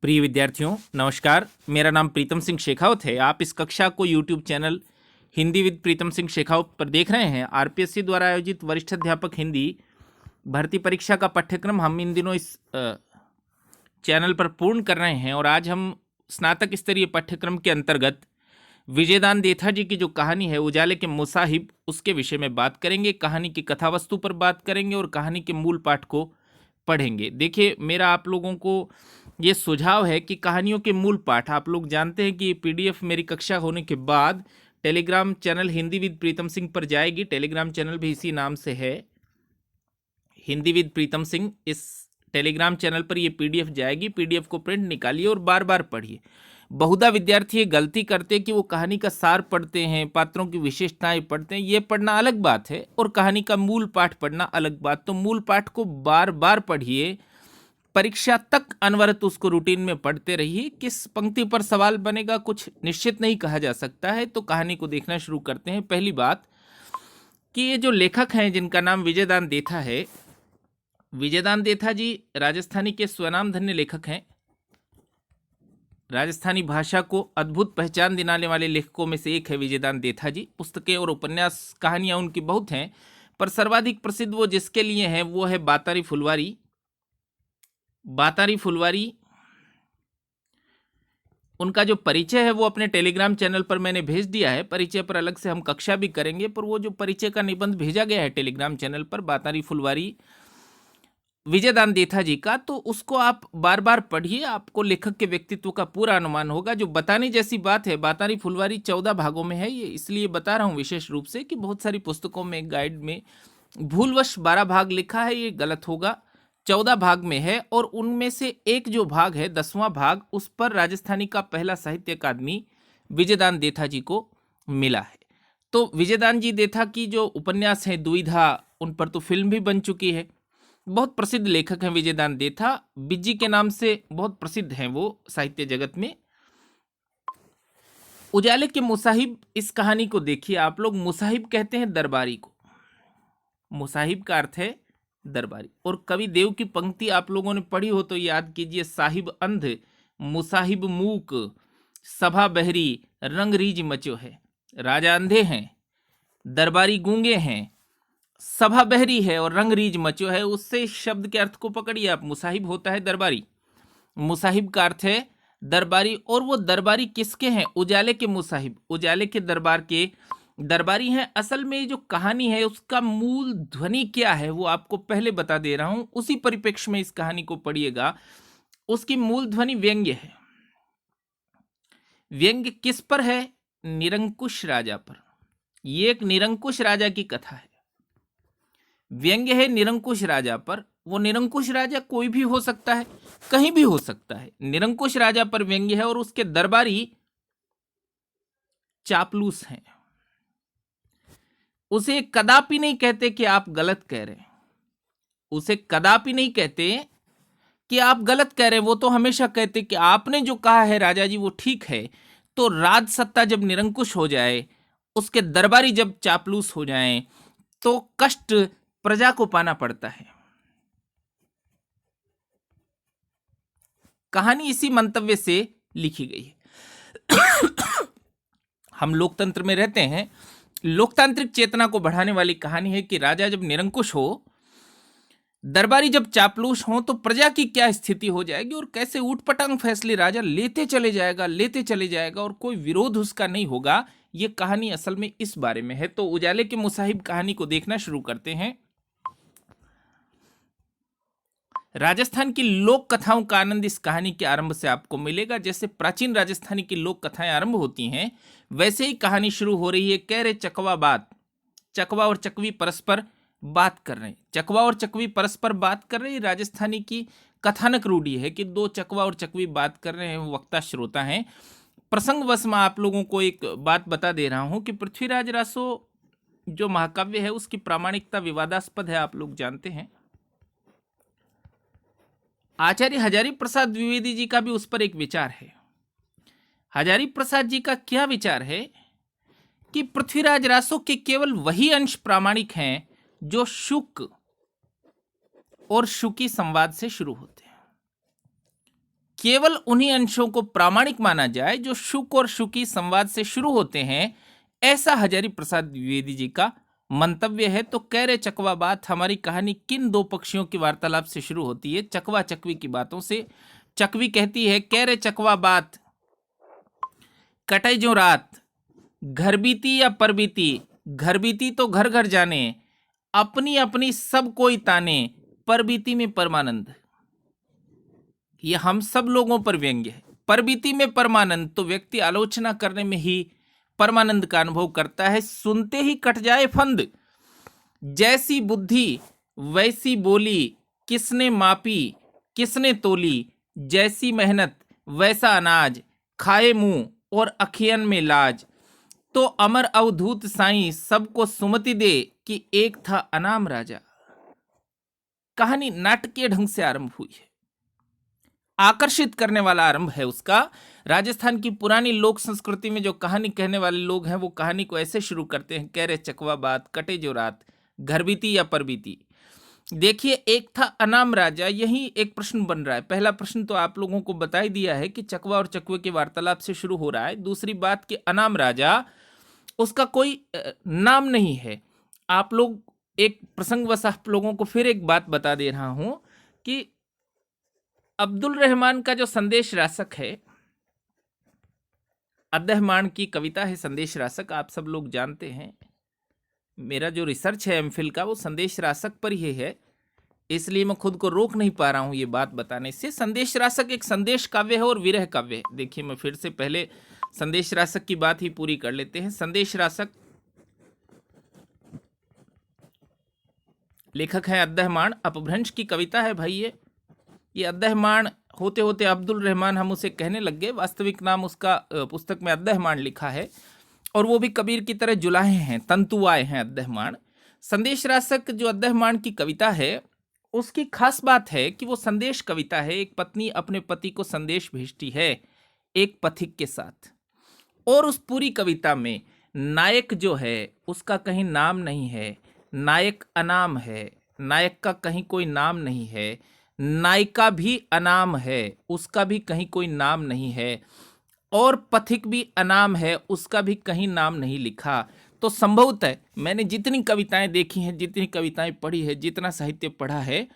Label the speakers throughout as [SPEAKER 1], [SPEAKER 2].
[SPEAKER 1] प्रिय विद्यार्थियों नमस्कार। मेरा नाम प्रीतम सिंह शेखावत है। आप इस कक्षा को YouTube channel Hindi with Pritam Singh Shekhawat पर देख रहे हैं। आरपीएससी द्वारा आयोजित वरिष्ठ अध्यापक हिंदी भर्ती परीक्षा का पाठ्यक्रम हम इन दिनों इस चैनल पर पूर्ण कर रहे हैं और आज हम स्नातक स्तरीय पाठ्यक्रम के अंतर्गत विजयदान देथा जी की जो कहानी है उजाले के मुसाहिब, उसके विषय में बात करेंगे। कहानी की कथा वस्तु पर बात करेंगे और कहानी के मूल पाठ को पढ़ेंगे। देखिए, मेरा आप लोगों को ये सुझाव है कि कहानियों के मूल पाठ आप लोग जानते हैं कि ये पीडीएफ मेरी कक्षा होने के बाद Telegram channel Hindi with Pritam Singh पर जाएगी। टेलीग्राम चैनल भी इसी नाम से है, हिंदी विद प्रीतम सिंह। इस टेलीग्राम चैनल पर ये पीडीएफ जाएगी। पीडीएफ को प्रिंट निकालिए और बार बार पढ़िए। बहुधा विद्यार्थी ये गलती करते हैं कि वो कहानी का सार पढ़ते हैं, पात्रों की विशेषताएं पढ़ते हैं। ये पढ़ना अलग बात है और कहानी का मूल पाठ पढ़ना अलग बात। तो मूल पाठ को बार बार पढ़िए, परीक्षा तक अनवरत उसको रूटीन में पढ़ते रहिए। किस पंक्ति पर सवाल बनेगा कुछ निश्चित नहीं कहा जा सकता है। तो कहानी को देखना शुरू करते हैं। पहली बात कि ये जो लेखक हैं जिनका नाम विजयदान देथा है, विजयदान देथा जी राजस्थानी के स्वनाम धन्य लेखक हैं। राजस्थानी भाषा को अद्भुत पहचान दिलाने वाले लेखकों में से एक है विजयदान देथा जी। पुस्तकें और उपन्यास कहानियां उनकी बहुत हैं, पर सर्वाधिक प्रसिद्ध वो जिसके लिए हैं वो है बातारी फुलवारी। बातारी फुलवारी उनका जो परिचय है वो अपने टेलीग्राम चैनल पर मैंने भेज दिया है। परिचय पर अलग से हम कक्षा भी करेंगे, पर वो जो परिचय का निबंध भेजा गया है टेलीग्राम चैनल पर बातारी फुलवारी विजयदान देथा जी का, तो उसको आप बार बार पढ़िए। आपको लेखक के व्यक्तित्व का पूरा अनुमान होगा। जो बताने जैसी बात है, बातारी फुलवारी 14 भागों में है। ये इसलिए बता रहा हूँ विशेष रूप से कि बहुत सारी पुस्तकों में गाइड में भूलवश 12 भाग लिखा है, ये गलत होगा। 14 भाग में है और उनमें से एक जो भाग है 10वां भाग, उस पर राजस्थानी का पहला साहित्य अकादमी विजयदान देथा जी को मिला है। तो विजयदान जी देथा की जो उपन्यास है दुविधा, उन पर तो फिल्म भी बन चुकी है। बहुत प्रसिद्ध लेखक हैं विजयदान देथा। बिज्जी के नाम से बहुत प्रसिद्ध हैं वो साहित्य जगत में। उजाले के मुसाहिब, इस कहानी को देखिए आप लोग। मुसाहिब कहते हैं दरबारी को। मुसाहिब का अर्थ है दरबारी। और कवि देव की पंक्ति आप लोगों ने पढ़ी हो तो याद कीजिए। साहिब अंध, मुसाहिब मूक, सभा बहरी, रंग रीज मचो है। राजा अंधे हैं, दरबारी गूंगे हैं, सभा बहरी है और रंग रीज मचो है। उससे शब्द के अर्थ को पकड़िए आप। मुसाहिब होता है दरबारी, मुसाहिब का अर्थ है दरबारी। और वो दरबारी किसके हैं? उजाले के मुसाहिब, उजाले के दरबार के दरबारी हैं। असल में जो कहानी है उसका मूल ध्वनि क्या है वो आपको पहले बता दे रहा हूं। उसी परिप्रेक्ष्य में इस कहानी को पढ़िएगा। उसकी मूल ध्वनि व्यंग्य है। व्यंग्य किस पर है? निरंकुश राजा पर। ये एक निरंकुश राजा की कथा है। व्यंग्य है निरंकुश राजा पर। वो निरंकुश राजा कोई भी हो सकता है, कहीं भी हो सकता है। निरंकुश राजा पर व्यंग्य है और उसके दरबारी चापलूस हैं। उसे कदापि नहीं कहते कि आप गलत कह रहे हैं। उसे कदापि नहीं कहते कि आप गलत कह रहे हैं। वो तो हमेशा कहते कि आपने जो कहा है राजा जी वो ठीक है। तो राज सत्ता जब निरंकुश हो जाए, उसके दरबारी जब चापलूस हो जाएं, तो कष्ट प्रजा को पाना पड़ता है। कहानी इसी मंतव्य से लिखी गई है। हम लोकतंत्र में रहते हैं। लोकतांत्रिक चेतना को बढ़ाने वाली कहानी है कि राजा जब निरंकुश हो, दरबारी जब चापलूस हो, तो प्रजा की क्या स्थिति हो जाएगी और कैसे ऊटपटांग फैसले राजा लेते चले जाएगा और कोई विरोध उसका नहीं होगा। ये कहानी असल में इस बारे में है। तो उजाले के मुसाहिब कहानी को देखना शुरू करते हैं। राजस्थान की लोक कथाओं का आनंद इस कहानी के आरंभ से आपको मिलेगा। जैसे प्राचीन राजस्थानी की लोक कथाएं आरंभ होती हैं, वैसे ही कहानी शुरू हो रही है। कह रहे चकवा बात, चकवा और चकवी परस्पर बात कर रहे हैं। चकवा और चकवी परस्पर बात कर रहे हैं। राजस्थानी की कथानक रूढ़ी है कि दो चकवा और चकवी बात कर रहे हैं, वक्ता श्रोता हैं। प्रसंगवश मैं आप लोगों को एक बात बता दे रहा हूं कि पृथ्वीराज रासो जो महाकाव्य है उसकी प्रामाणिकता विवादास्पद है, आप लोग जानते हैं। आचार्य हजारी प्रसाद द्विवेदी जी का भी उस पर एक विचार है। हजारी प्रसाद जी का क्या विचार है कि पृथ्वीराज रासो के केवल वही अंश प्रामाणिक हैं जो शुक और शुकी संवाद से शुरू होते हैं। केवल उन्हीं अंशों को प्रामाणिक माना जाए जो शुक और शुकी संवाद से शुरू होते हैं, ऐसा हजारी प्रसाद द्विवेदी जी का मंतव्य है। तो कह रहे चकवा बात, हमारी कहानी किन दो पक्षियों की वार्तालाप से शुरू होती है? चकवा चकवी की बातों से। चकवी कहती है, कह रहे चकवा बात, कटे जो रात, घर बीती या पर बीती, घर बीती तो घर घर जाने, अपनी अपनी सब कोई ताने, पर बीती में परमानंद। ये हम सब लोगों पर व्यंग्य है। परबीती में परमानंद, तो व्यक्ति आलोचना करने में ही परमानंद का अनुभव करता है। सुनते ही कट जाए फंद, जैसी बुद्धि वैसी बोली, किसने मापी किसने तोली, जैसी मेहनत वैसा अनाज, खाए मुंह और अखियन में लाज। तो अमर अवधूत साईं सबको सुमति दे, कि एक था अनाम राजा। कहानी नाटकीय ढंग से आरंभ हुई है, आकर्षित करने वाला आरंभ है उसका। राजस्थान की पुरानी लोक संस्कृति में जो कहानी कहने वाले लोग हैं, वो कहानी को ऐसे शुरू करते हैं, कह रहे चकवा बात, कटे जो रात, घर बीती या पर बीती। देखिए, एक था अनाम राजा, यही एक प्रश्न बन रहा है। पहला प्रश्न तो आप लोगों को बता ही दिया है कि चकवा और चकवे के वार्तालाप से शुरू हो रहा है। दूसरी बात कि अनाम राजा, उसका कोई नाम नहीं है। आप लोग एक प्रसंगवश आप लोगों को फिर एक बात बता दे रहा हूं कि अब्दुल रहमान का जो संदेश रासक है, अद्दहमान की कविता है संदेश रासक, आप सब लोग जानते हैं। मेरा जो रिसर्च है एमफिल का, वो संदेश रासक पर ही है, इसलिए मैं खुद को रोक नहीं पा रहा हूं ये बात बताने से। संदेश रासक एक संदेश काव्य है और विरह काव्य है। देखिए, मैं फिर से पहले संदेश रासक की बात ही पूरी कर लेते हैं। संदेश रासक लेखक है अद्दहमान, अपभ्रंश की कविता है भाई। ये अद्दहमान होते होते अब्दुल रहमान हम उसे कहने लग गए। वास्तविक नाम उसका पुस्तक में अद्दहमान लिखा है, और वो भी कबीर की तरह जुलाहे हैं, तंतुआए हैं अद्दहमान। संदेश रासक जो अद्दहमान की कविता है, उसकी खास बात है कि वो संदेश कविता है। एक पत्नी अपने पति को संदेश भेजती है एक पथिक के साथ, और उस पूरी कविता में नायक जो है उसका कहीं नाम नहीं है, नायक अनाम है, नायक का कहीं कोई नाम नहीं है, नायिका भी अनाम है, उसका भी कहीं कोई नाम नहीं है, और पथिक भी अनाम है, उसका भी कहीं नाम नहीं लिखा। तो संभवतः मैंने जितनी कविताएं देखी हैं, जितनी कविताएं पढ़ी है, जितना साहित्य पढ़ा है,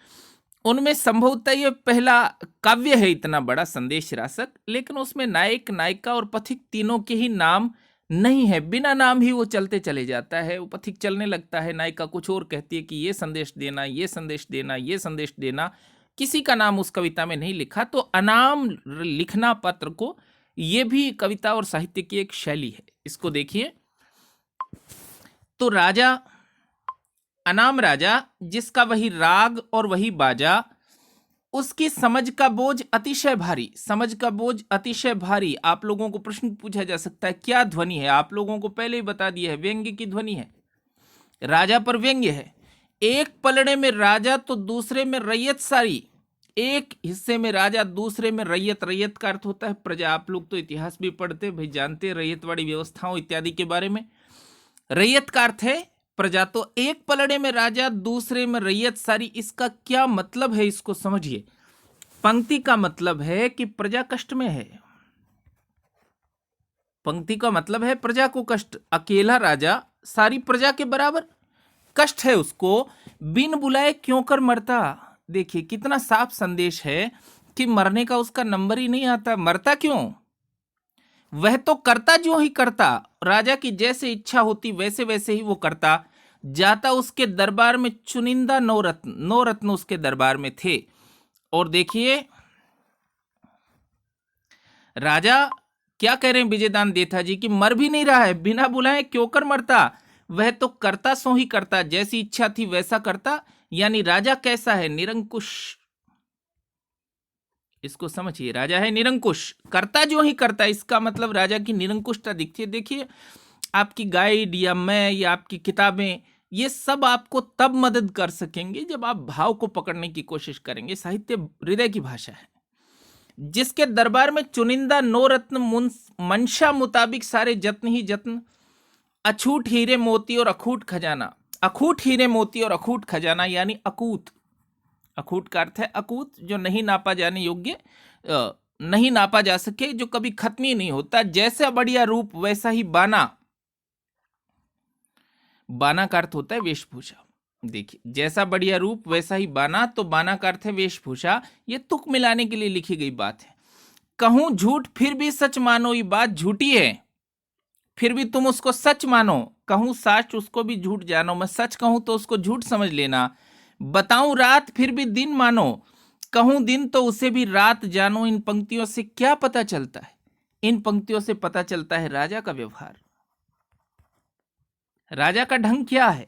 [SPEAKER 1] उनमें संभवतः ये पहला काव्य है इतना बड़ा संदेश रासक। लेकिन उसमें नायक, नायिका और पथिक तीनों के ही नाम नहीं है। बिना नाम ही वो चलते चले जाता है। वो पथिक चलने लगता है, नायिका कुछ और कहती है कि ये संदेश देना, ये संदेश देना, ये संदेश देना। किसी का नाम उस कविता में नहीं लिखा। तो अनाम लिखना पत्र को, ये भी कविता और साहित्य की एक शैली है। इसको देखिए, तो राजा, अनाम राजा, जिसका वही राग और वही बाजा, उसकी समझ का बोझ अतिशय भारी। समझ का बोझ अतिशय भारी। आप लोगों को प्रश्न पूछा जा सकता है क्या ध्वनि है? आप लोगों को पहले ही बता दिया है, व्यंग्य की ध्वनि है, राजा पर व्यंग्य है। एक पलड़े में राजा तो दूसरे में रैयत सारी। एक हिस्से में राजा, दूसरे में रैयत। रैयत का अर्थ होता है प्रजा। आप लोग तो इतिहास भी पढ़ते भाई, जानते रैयत वाली व्यवस्थाओं इत्यादि के बारे में। रैयत का अर्थ है प्रजा। तो एक पलड़े में राजा, दूसरे में रैयत सारी, इसका क्या मतलब है इसको समझिए। पंक्ति का मतलब है कि प्रजा कष्ट में है। पंक्ति का मतलब है प्रजा को कष्ट। अकेला राजा सारी प्रजा के बराबर कष्ट है उसको, बिन बुलाए क्यों कर मरता। देखिए कितना साफ संदेश है कि मरने का उसका नंबर ही नहीं आता। मरता क्यों? वह तो करता जो ही करता। राजा की जैसे इच्छा होती वैसे वैसे ही वो करता। जाता उसके दरबार में चुनिंदा 9 रत्न, 9 रत्न उसके दरबार में थे। और देखिए राजा क्या कह रहे हैं विजयदान देथा जी की, मर भी नहीं रहा है, बिना बुलाए क्यों कर मरता। वह तो करता सो ही करता, जैसी इच्छा थी वैसा करता। यानी राजा कैसा है? निरंकुश। इसको समझिए, राजा है निरंकुश, करता जो ही करता। इसका मतलब राजा की निरंकुशता दिखती है। देखिए आपकी गाइड या मैं या आपकी किताबें, ये सब आपको तब मदद कर सकेंगे जब आप भाव को पकड़ने की कोशिश करेंगे। साहित्य हृदय की भाषा है। जिसके दरबार में चुनिंदा 9 रत्न, मंशा मुताबिक सारे जत्न ही जत्न, अछूट हीरे मोती और अखूट खजाना। अखूट हीरे मोती और अखूट खजाना यानी अकूत। अखूट का अर्थ है अकूत, जो नहीं नापा जाने योग्य नहीं नापा जा सके, जो कभी खत्म ही नहीं होता। जैसा बढ़िया रूप वैसा ही बाना। बाना का अर्थ होता है वेशभूषा। देखिए, जैसा बढ़िया रूप वैसा ही बाना, तो बाना का अर्थ है वेशभूषा। ये तुक मिलाने के लिए लिखी गई बात है। कहूं झूठ फिर भी सच मानो, ये बात झूठी है, फिर भी तुम उसको सच मानो। कहूं सच उसको भी झूठ जानो, मैं सच कहूं तो उसको झूठ समझ लेना। बताऊं रात फिर भी दिन मानो, कहूं दिन तो उसे भी रात जानो। इन पंक्तियों से क्या पता चलता है? इन पंक्तियों से पता चलता है राजा का व्यवहार, राजा का ढंग क्या है।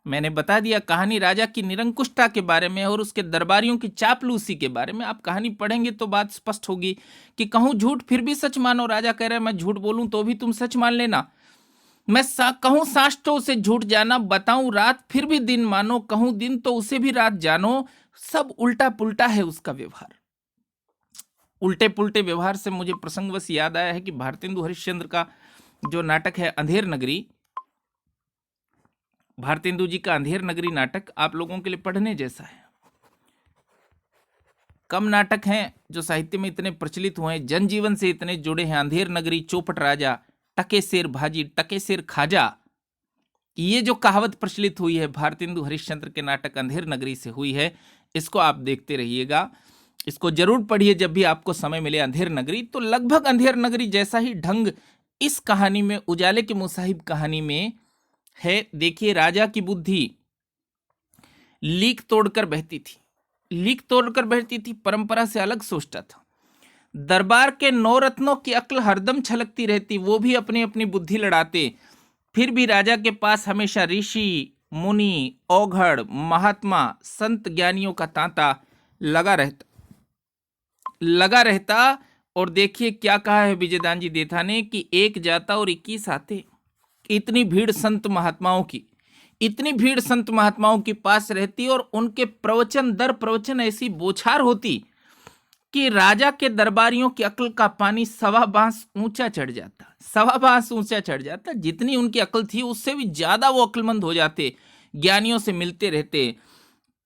[SPEAKER 1] मैंने बता दिया, कहानी राजा की निरंकुशता के बारे में और उसके दरबारियों की चापलूसी के बारे में। आप कहानी पढ़ेंगे तो बात स्पष्ट होगी कि कहूं झूठ फिर भी सच मानो। राजा कह रहे हैं मैं झूठ बोलूं तो भी तुम सच मान लेना। मैं कहूं साँच तो उसे झूठ जाना, बताऊं रात फिर भी दिन मानो, कहूं दिन तो उसे भी रात जानो। सब उल्टा पुल्टा है उसका व्यवहार। उल्टे पुल्टे व्यवहार से मुझे प्रसंगवश याद आया है कि भारतेंदु हरिश्चंद्र का जो नाटक है अंधेर नगरी, भारतेंदु जी का अंधेर नगरी नाटक आप लोगों के लिए पढ़ने जैसा है। कम नाटक हैं जो साहित्य में इतने प्रचलित हुए हैं, जनजीवन से इतने जुड़े हैं। अंधेर नगरी, चौपट राजा, टके शेर भाजी, टके शेर खाजा, ये जो कहावत प्रचलित हुई है भारतेंदु हरिश्चंद्र के नाटक अंधेर नगरी से हुई है। इसको आप देखते रहिएगा, इसको जरूर पढ़िए जब भी आपको समय मिले। अंधेर नगरी तो लगभग अंधेर नगरी जैसा ही ढंग इस कहानी में, उजाले के मुसाहिब कहानी में है। देखिए, राजा की बुद्धि लीक तोड़कर बहती थी, लीक तोड़कर बहती थी, परंपरा से अलग सोचता था। दरबार के नौरत्नों की अक्ल हरदम छलकती रहती, वो भी अपनी अपनी बुद्धि लड़ाते। फिर भी राजा के पास हमेशा ऋषि मुनि, औघड़, महात्मा, संत, ज्ञानियों का तांता लगा रहता। और देखिए क्या कहा है विजयदान जी देथा ने कि एक जाता और 21 आते। इतनी भीड़ संत महात्माओं की, इतनी भीड़ संत महात्माओं के पास रहती और उनके प्रवचन दर प्रवचन ऐसी बौछार होती कि राजा के दरबारियों की अक्ल का पानी सवा बांस ऊंचा चढ़ जाता, सवा बांस ऊंचा चढ़ जाता। जितनी उनकी अक्ल थी उससे भी ज्यादा वो अक्लमंद हो जाते, ज्ञानियों से मिलते रहते।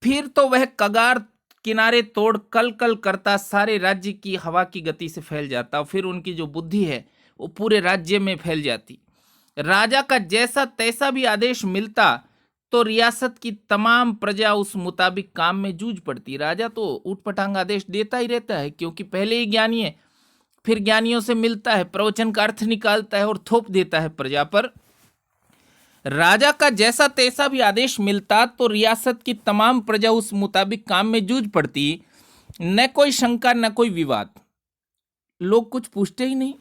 [SPEAKER 1] फिर तो वह कगार किनारे तोड़ कल कल करता, सारे राज्य की हवा की गति से फैल जाता। फिर उनकी जो बुद्धि है वो पूरे राज्य में फैल जाती। राजा का जैसा तैसा भी आदेश मिलता तो रियासत की तमाम प्रजा उस मुताबिक काम में जूझ पड़ती। राजा तो ऊटपटांग आदेश देता ही रहता है, क्योंकि पहले ही ज्ञानी है। फिर ज्ञानियों से मिलता है, प्रवचन का अर्थ निकालता है और थोप देता है प्रजा पर। राजा का जैसा तैसा भी आदेश मिलता तो रियासत की तमाम प्रजा उस मुताबिक काम में जूझ पड़ती। न कोई शंका न कोई विवाद, लोग कुछ पूछते ही नहीं।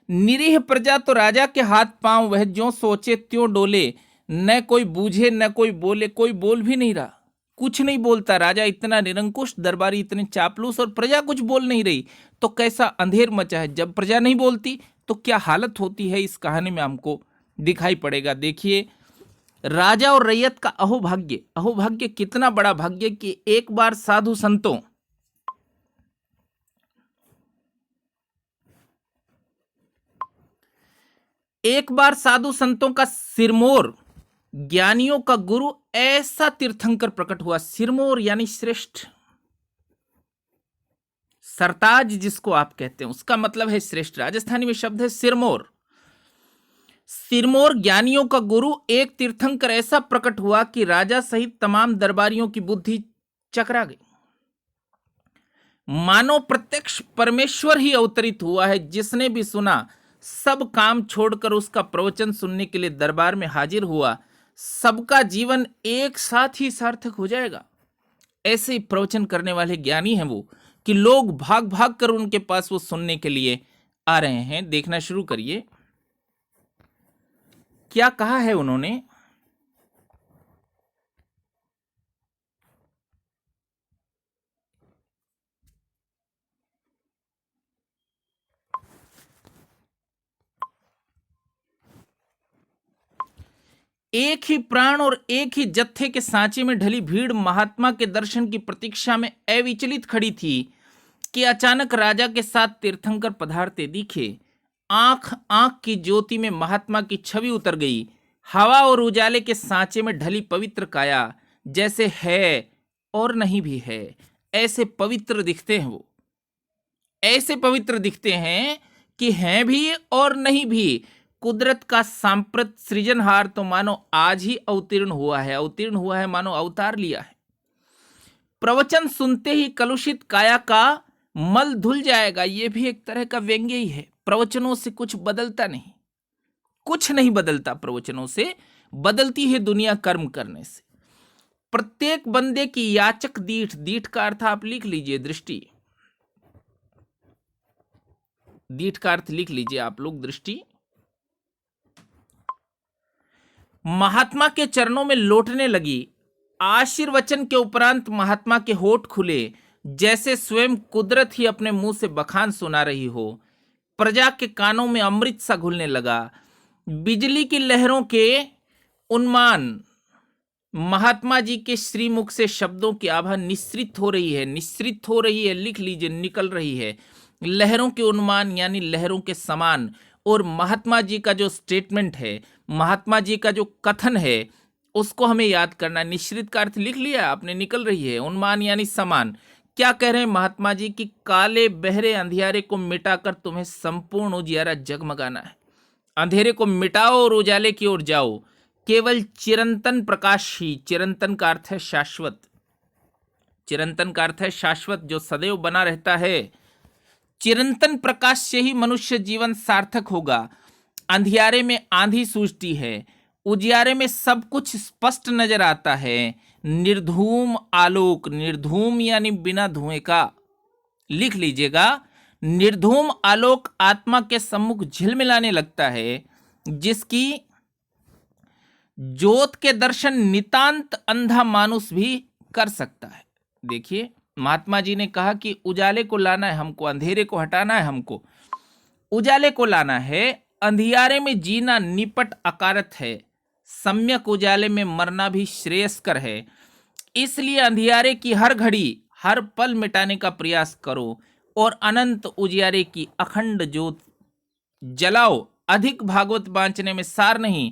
[SPEAKER 1] निरीह प्रजा तो राजा के हाथ पांव, वह ज्यों सोचे त्यों डोले। न कोई बूझे न कोई बोले, कोई बोल भी नहीं रहा, कुछ नहीं बोलता। राजा इतना निरंकुश, दरबारी इतने चापलूस और प्रजा कुछ बोल नहीं रही, तो कैसा अंधेर मचा है। जब प्रजा नहीं बोलती तो क्या हालत होती है, इस कहानी में हमको दिखाई पड़ेगा। देखिए, राजा और रैयत का अहोभाग्य, अहोभाग्य कितना बड़ा भाग्य कि एक बार साधु संतों, एक बार साधु संतों का सिरमौर, ज्ञानियों का गुरु, ऐसा तीर्थंकर प्रकट हुआ। सिरमौर यानी श्रेष्ठ, सरताज जिसको आप कहते हैं उसका मतलब है श्रेष्ठ। राजस्थानी में शब्द है सिरमौर। सिरमौर ज्ञानियों का गुरु, एक तीर्थंकर ऐसा प्रकट हुआ कि राजा सहित तमाम दरबारियों की बुद्धि चकरा गई। मानो प्रत्यक्ष परमेश्वर ही अवतरित हुआ है। जिसने भी सुना सब काम छोड़कर उसका प्रवचन सुनने के लिए दरबार में हाजिर हुआ। सबका जीवन एक साथ ही सार्थक हो जाएगा। ऐसे ही प्रवचन करने वाले ज्ञानी हैं वो, कि लोग भाग भाग कर उनके पास वो सुनने के लिए आ रहे हैं। देखना शुरू करिए क्या कहा है उन्होंने। एक ही प्राण और एक ही जत्थे के सांचे में ढली भीड़ महात्मा के दर्शन की प्रतीक्षा में अविचलित खड़ी थी कि अचानक राजा के साथ तीर्थंकर पधारते दिखे। आंख आंख की ज्योति में महात्मा की छवि उतर गई। हवा और उजाले के सांचे में ढली पवित्र काया, जैसे है और नहीं भी है, ऐसे पवित्र दिखते हैं, वो ऐसे पवित्र दिखते हैं कि हैं भी और नहीं भी। कुदरत का सांप्रत सृजनहार तो मानो आज ही अवतीर्ण हुआ है, मानो अवतार लिया है। प्रवचन सुनते ही कलुषित काया का मल धुल जाएगा, ये भी एक तरह का व्यंग्य ही है। प्रवचनों से कुछ बदलता नहीं, कुछ नहीं बदलता प्रवचनों से, बदलती है दुनिया कर्म करने से। प्रत्येक बंदे की याचक दीठ, दीठ का अर्थ आप लिख लीजिए दृष्टि, दीठ का अर्थ लिख लीजिए आप लोग दृष्टि। महात्मा के चरणों में लौटने लगी। आशीर्वचन के उपरांत महात्मा के होठ खुले, जैसे स्वयं कुदरत ही अपने मुंह से बखान सुना रही हो। प्रजा के कानों में अमृत सा घुलने लगा। बिजली की लहरों के उन्मान महात्मा जी के श्रीमुख से शब्दों की आभा निश्रित हो रही है, निश्रित हो रही है, लिख लीजिए, निकल रही है। लहरों के उन्मान यानी लहरों के समान। और महात्मा जी का जो स्टेटमेंट है, महात्मा जी का जो कथन है, उसको हमें याद करना। निश्रित का अर्थ लिख लिया आपने, निकल रही है, उन्मान यानी समान। क्या कह रहे हैं महात्मा जी कि काले बहरे अंधियारे को मिटाकर तुम्हें संपूर्ण उजियारा जगमगाना है। अंधेरे को मिटाओ और उजाले की ओर जाओ। केवल चिरंतन प्रकाश ही, चिरंतन का अर्थ है शाश्वत, चिरंतन का अर्थ है शाश्वत, जो सदैव बना रहता है। चिरंतन प्रकाश से ही मनुष्य जीवन सार्थक होगा। अंधियारे में आंधी सूझती है, उजियारे में सब कुछ स्पष्ट नजर आता है। निर्धूम आलोक, निर्धूम यानी बिना धुएं का, लिख लीजिएगा। निर्धूम आलोक आत्मा के सम्मुख झिलमिलाने लगता है, जिसकी ज्योत के दर्शन नितांत अंधा मानुष भी कर सकता है। देखिए, महात्मा जी ने कहा कि उजाले को लाना है हमको, अंधेरे को हटाना है हमको, उजाले को लाना है। अंधियारे में जीना निपट अकारत है, सम्यक उजाले में मरना भी श्रेयस्कर है। इसलिए अंधियारे की हर घड़ी, हर पल मिटाने का प्रयास करो और अनंत उजियारे की अखंड ज्योत जलाओ। अधिक भागवत बांचने में सार नहीं।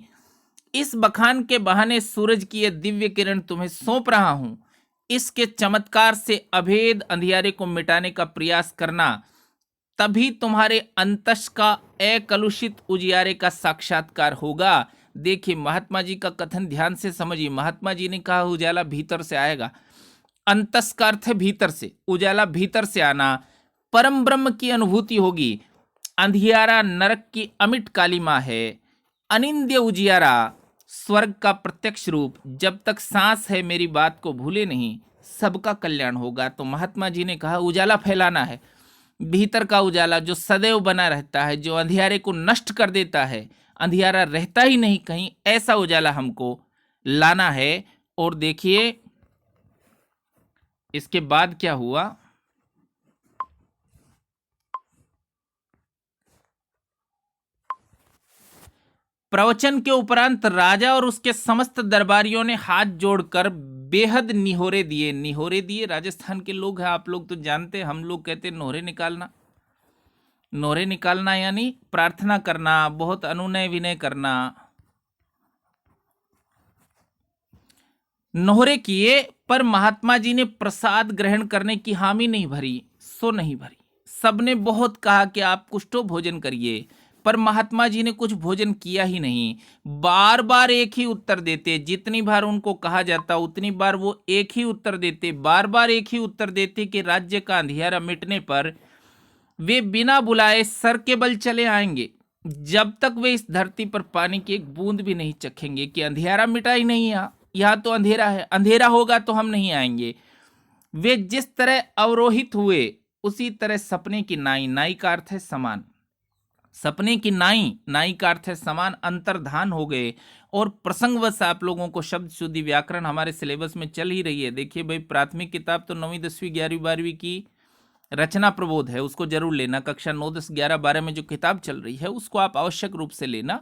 [SPEAKER 1] इस बखान के बहाने सूरज की यह दिव्य किरण तुम्हें सौंप रहा हूं। इसके चमत्कार से अभेद अंधियारे को मिटाने का प्रयास करना, तभी तुम्हारे अंतस का अकलुषित उजियारे का साक्षात्कार होगा। देखिए, महात्मा जी का कथन ध्यान से समझिए। महात्मा जी ने कहा उजाला भीतर से आएगा। अंतस का अर्थ है भीतर से, उजाला भीतर से आना। परम ब्रह्म की अनुभूति होगी। अंधियारा नरक की अमिट कालिमा है, अनिंद्य उजियारा स्वर्ग का प्रत्यक्ष रूप। जब तक सांस है मेरी बात को भूले नहीं, सबका कल्याण होगा। तो महात्मा जी ने कहा उजाला फैलाना है, भीतर का उजाला जो सदैव बना रहता है, जो अंधियारे को नष्ट कर देता है, अंधियारा रहता ही नहीं कहीं, ऐसा उजाला हमको लाना है। और देखिए इसके बाद क्या हुआ। प्रवचन के उपरांत राजा और उसके समस्त दरबारियों ने हाथ जोड़कर बेहद निहोरे दिए। निहोरे दिए, राजस्थान के लोग हैं, आप लोग तो जानते हैं, हम लोग कहते हैं नोहरे निकालना। नोहरे निकालना यानी प्रार्थना करना, बहुत अनुनय विनय करना। नोहरे किए, पर महात्मा जी ने प्रसाद ग्रहण करने की हामी नहीं भरी, सो नहीं भरी। सबने बहुत कहा कि आप कुछ तो भोजन करिए, पर महात्मा जी ने कुछ भोजन किया ही नहीं। बार बार एक ही उत्तर देते, जितनी बार उनको कहा जाता उतनी बार वो एक ही उत्तर देते, बार बार एक ही उत्तर देते कि राज्य का अंधियारा मिटने पर वे बिना बुलाए सर के बल चले आएंगे। जब तक वे इस धरती पर पानी की एक बूंद भी नहीं चखेंगे कि अंधियारा मिटा ही नहीं, यहाँ तो अंधेरा है, अंधेरा होगा तो हम नहीं आएंगे। वे जिस तरह अवरोहित हुए, उसी तरह सपने की नाई, नाई का अर्थ है समान, सपने की नाई, नाई का अर्थ है समान, अंतर्धान हो गए। और प्रसंगवश आप लोगों को शब्द शुद्धि व्याकरण हमारे सिलेबस में चल ही रही है। देखिए भाई, प्राथमिक किताब तो 9वीं 10वीं 11वीं 12वीं की रचना प्रबोध है, उसको जरूर लेना। कक्षा 9 10 11 12 में जो किताब चल रही है उसको आप आवश्यक रूप से लेना।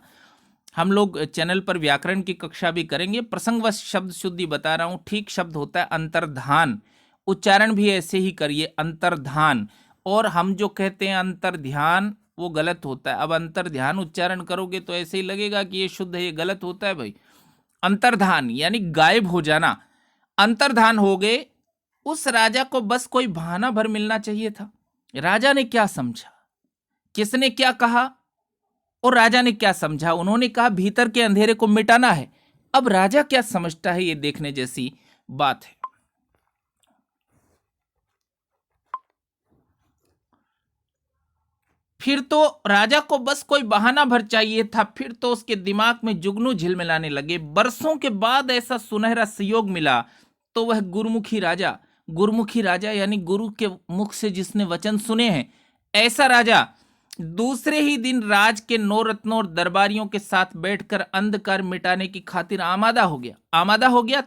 [SPEAKER 1] हम लोग चैनल पर व्याकरण की कक्षा भी करेंगे। प्रसंगवश शब्द शुद्धि बता रहा हूँ। ठीक शब्द होता है अंतर्धान, उच्चारण भी ऐसे ही करिए, अंतर्धान। और हम जो कहते हैं अंतर्ध्यान, वो गलत होता है। अब अंतर्ध्यान उच्चारण करोगे तो ऐसे ही लगेगा कि ये शुद्ध है, ये गलत होता है भाई। अंतर्धान यानी गायब हो जाना। अंतर्धान हो गए, उस राजा को बस कोई बहाना भर मिलना चाहिए था। राजा ने क्या समझा, किसने क्या कहा और राजा ने क्या समझा? उन्होंने कहा भीतर के अंधेरे को मिटाना है। अब राजा क्या समझता है, ये देखने जैसी बात है। फिर तो राजा को बस कोई बहाना भर चाहिए था। फिर तो उसके दिमाग में जुगनू झिलमिलाने लगे। बरसों के बाद ऐसा सुनहरा संयोग मिला तो वह गुरुमुखी राजा यानी गुरु के मुख से जिसने वचन सुने हैं, ऐसा राजा दूसरे ही दिन राज के 9 रत्नों और दरबारियों के साथ बैठकर अंधकार मिटाने की खातिर आमादा हो गया,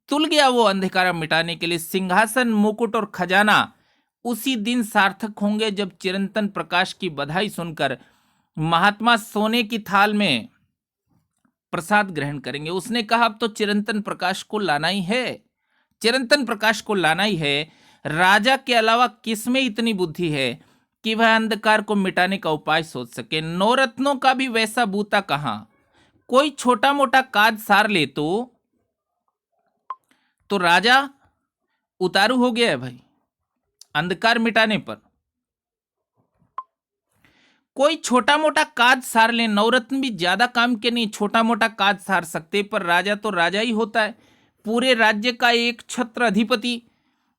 [SPEAKER 1] तुल गया वो अंधकार मिटाने के लिए। सिंहासन, मुकुट और खजाना उसी दिन सार्थक होंगे जब चिरंतन प्रकाश की बधाई सुनकर महात्मा सोने की थाल में प्रसाद ग्रहण करेंगे। उसने कहा अब तो चिरंतन प्रकाश को लाना ही है, चिरंतन प्रकाश को लाना ही है। राजा के अलावा किसमें इतनी बुद्धि है कि वह अंधकार को मिटाने का उपाय सोच सके? 9 रत्नों का भी वैसा बूता कहां? कोई छोटा मोटा काज सार ले तो राजा उतारू हो गया है भाई अंधकार मिटाने पर। कोई छोटा मोटा काज सार ले, नवरत्न भी ज्यादा काम के नहीं, छोटा मोटा काज सार सकते, पर राजा तो राजा ही होता है, पूरे राज्य का एक छत्र अधिपति।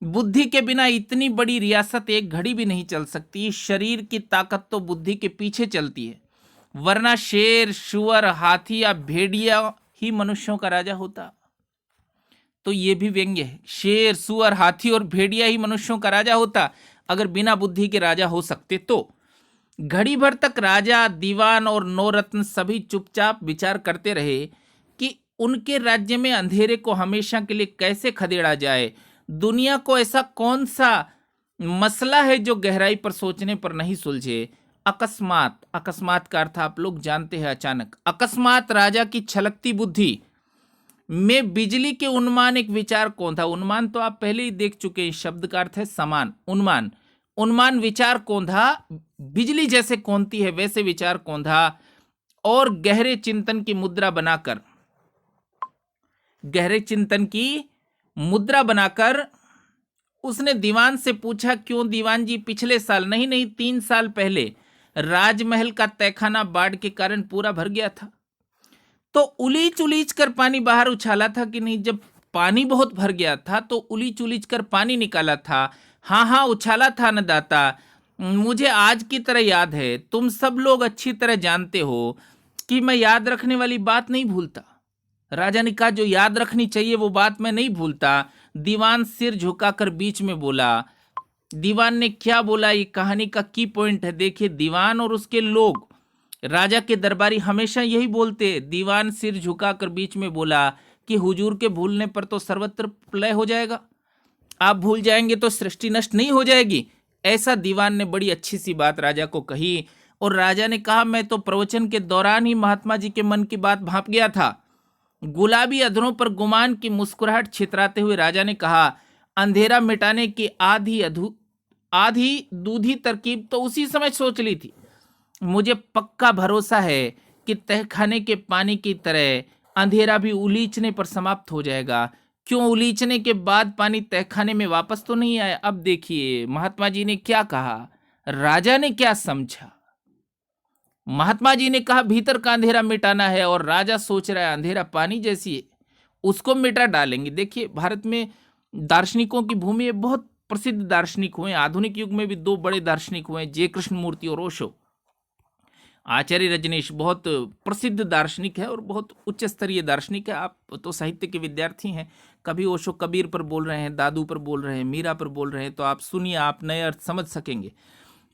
[SPEAKER 1] बुद्धि के बिना इतनी बड़ी रियासत एक घड़ी भी नहीं चल सकती। शरीर की ताकत तो बुद्धि के पीछे चलती है, वरना शेर, शुअर, हाथी या भेड़िया ही मनुष्यों का राजा होता। तो ये भी व्यंग्य है, शेर, सुअर, हाथी और भेड़िया ही मनुष्यों का राजा होता अगर बिना बुद्धि के राजा हो सकते तो। घड़ी भर तक राजा, दीवान और 9 रत्न सभी चुपचाप विचार करते रहे कि उनके राज्य में अंधेरे को हमेशा के लिए कैसे खदेड़ा जाए। दुनिया को ऐसा कौन सा मसला है जो गहराई पर सोचने पर नहीं सुलझे? अकस्मात का अर्थ आप लोग जानते हैं, अचानक। अकस्मात राजा की छलकती बुद्धि में बिजली के उन्माद एक विचार कौन था? उन्माद तो आप पहले ही देख चुके हैं, शब्द का अर्थ है समान। उन्माद विचार कौन था? बिजली जैसे कौनती है वैसे विचार कौन था? और गहरे चिंतन की मुद्रा बनाकर उसने दीवान से पूछा, क्यों दीवान जी, पिछले साल नहीं 3 साल पहले राजमहल का तहखाना बाढ़ के कारण पूरा भर गया था, तो उलीच उलीच कर पानी बाहर उछाला था कि नहीं? जब पानी बहुत भर गया था तो उलीच उलीच कर पानी निकाला था। हाँ, उछाला था न दाता, मुझे आज की तरह याद है। तुम सब लोग अच्छी तरह जानते हो कि मैं याद रखने वाली बात नहीं भूलता। राजा ने कहा जो याद रखनी चाहिए वो बात मैं नहीं भूलता। दीवान सिर झुकाकर बीच में बोला। दीवान ने क्या बोला, ये कहानी का की पॉइंट है। देखिए, दीवान और उसके लोग, राजा के दरबारी हमेशा यही बोलते। दीवान सिर झुकाकर बीच में बोला कि हुजूर के भूलने पर तो सर्वत्र प्रलय हो जाएगा, आप भूल जाएंगे तो सृष्टि नष्ट नहीं हो जाएगी। ऐसा दीवान ने बड़ी अच्छी सी बात राजा को कही। और राजा ने कहा मैं तो प्रवचन के दौरान ही महात्मा जी के मन की बात भांप गया था। गुलाबी अधरों पर गुमान की मुस्कुराहट छितराते हुए राजा ने कहा, अंधेरा मिटाने की आधी दूधी तरकीब तो उसी समय सोच ली थी। मुझे पक्का भरोसा है कि तहखाने के पानी की तरह अंधेरा भी उलीचने पर समाप्त हो जाएगा। क्यों, उलीचने के बाद पानी तहखाने में वापस तो नहीं आया? अब देखिए महात्मा जी ने क्या कहा, राजा ने क्या समझा। महात्मा जी ने कहा भीतर का अंधेरा मिटाना है, और राजा सोच रहा है अंधेरा पानी जैसी है, उसको मिटा डालेंगे। देखिए, भारत में दार्शनिकों की भूमि है, बहुत प्रसिद्ध दार्शनिक हुए। आधुनिक युग में भी 2 बड़े दार्शनिक हुए, जे कृष्णमूर्ति और ओशो। आचार्य रजनीश बहुत प्रसिद्ध दार्शनिक है और बहुत उच्च स्तरीय दार्शनिक है। आप तो साहित्य के विद्यार्थी हैं, कभी ओशो कबीर पर बोल रहे हैं, दादू पर बोल रहे हैं, मीरा पर बोल रहे हैं, तो आप सुनिए, आप नए अर्थ समझ सकेंगे।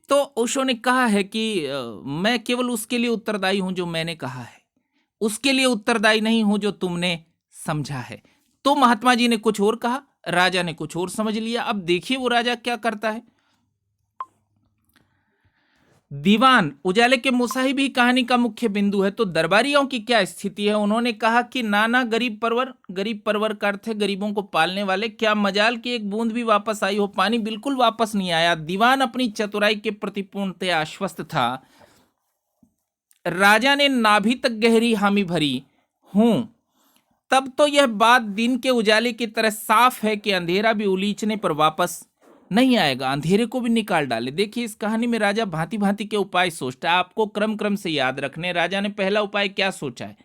[SPEAKER 1] तो ओशो ने कहा है कि मैं केवल उसके लिए उत्तरदायी हूं जो मैंने कहा है, उसके लिए उत्तरदायी नहीं हूं जो तुमने समझा है। तो महात्मा जी ने कुछ और कहा, राजा ने कुछ और समझ लिया। अब देखिए वो राजा क्या करता है। दीवान उजाले के मुसाहिब ही कहानी का मुख्य बिंदु है। तो दरबारियों की क्या स्थिति है? उन्होंने कहा कि नाना गरीब परवर का अर्थ है गरीबों को पालने वाले, क्या मजाल की एक बूंद भी वापस आई हो? पानी बिल्कुल वापस नहीं आया। दीवान अपनी चतुराई के प्रति पूर्णतः आश्वस्त था। राजा ने नाभि तक गहरी हामी भरी, हूं तब तो यह बात दिन के उजाले की तरह साफ है कि अंधेरा भी उलीचने पर वापस नहीं आएगा, अंधेरे को भी निकाल डाले। देखिए इस कहानी में राजा भांति भांति के उपाय सोचता है, आपको क्रम क्रम से याद रखने। राजा ने पहला उपाय क्या सोचा है?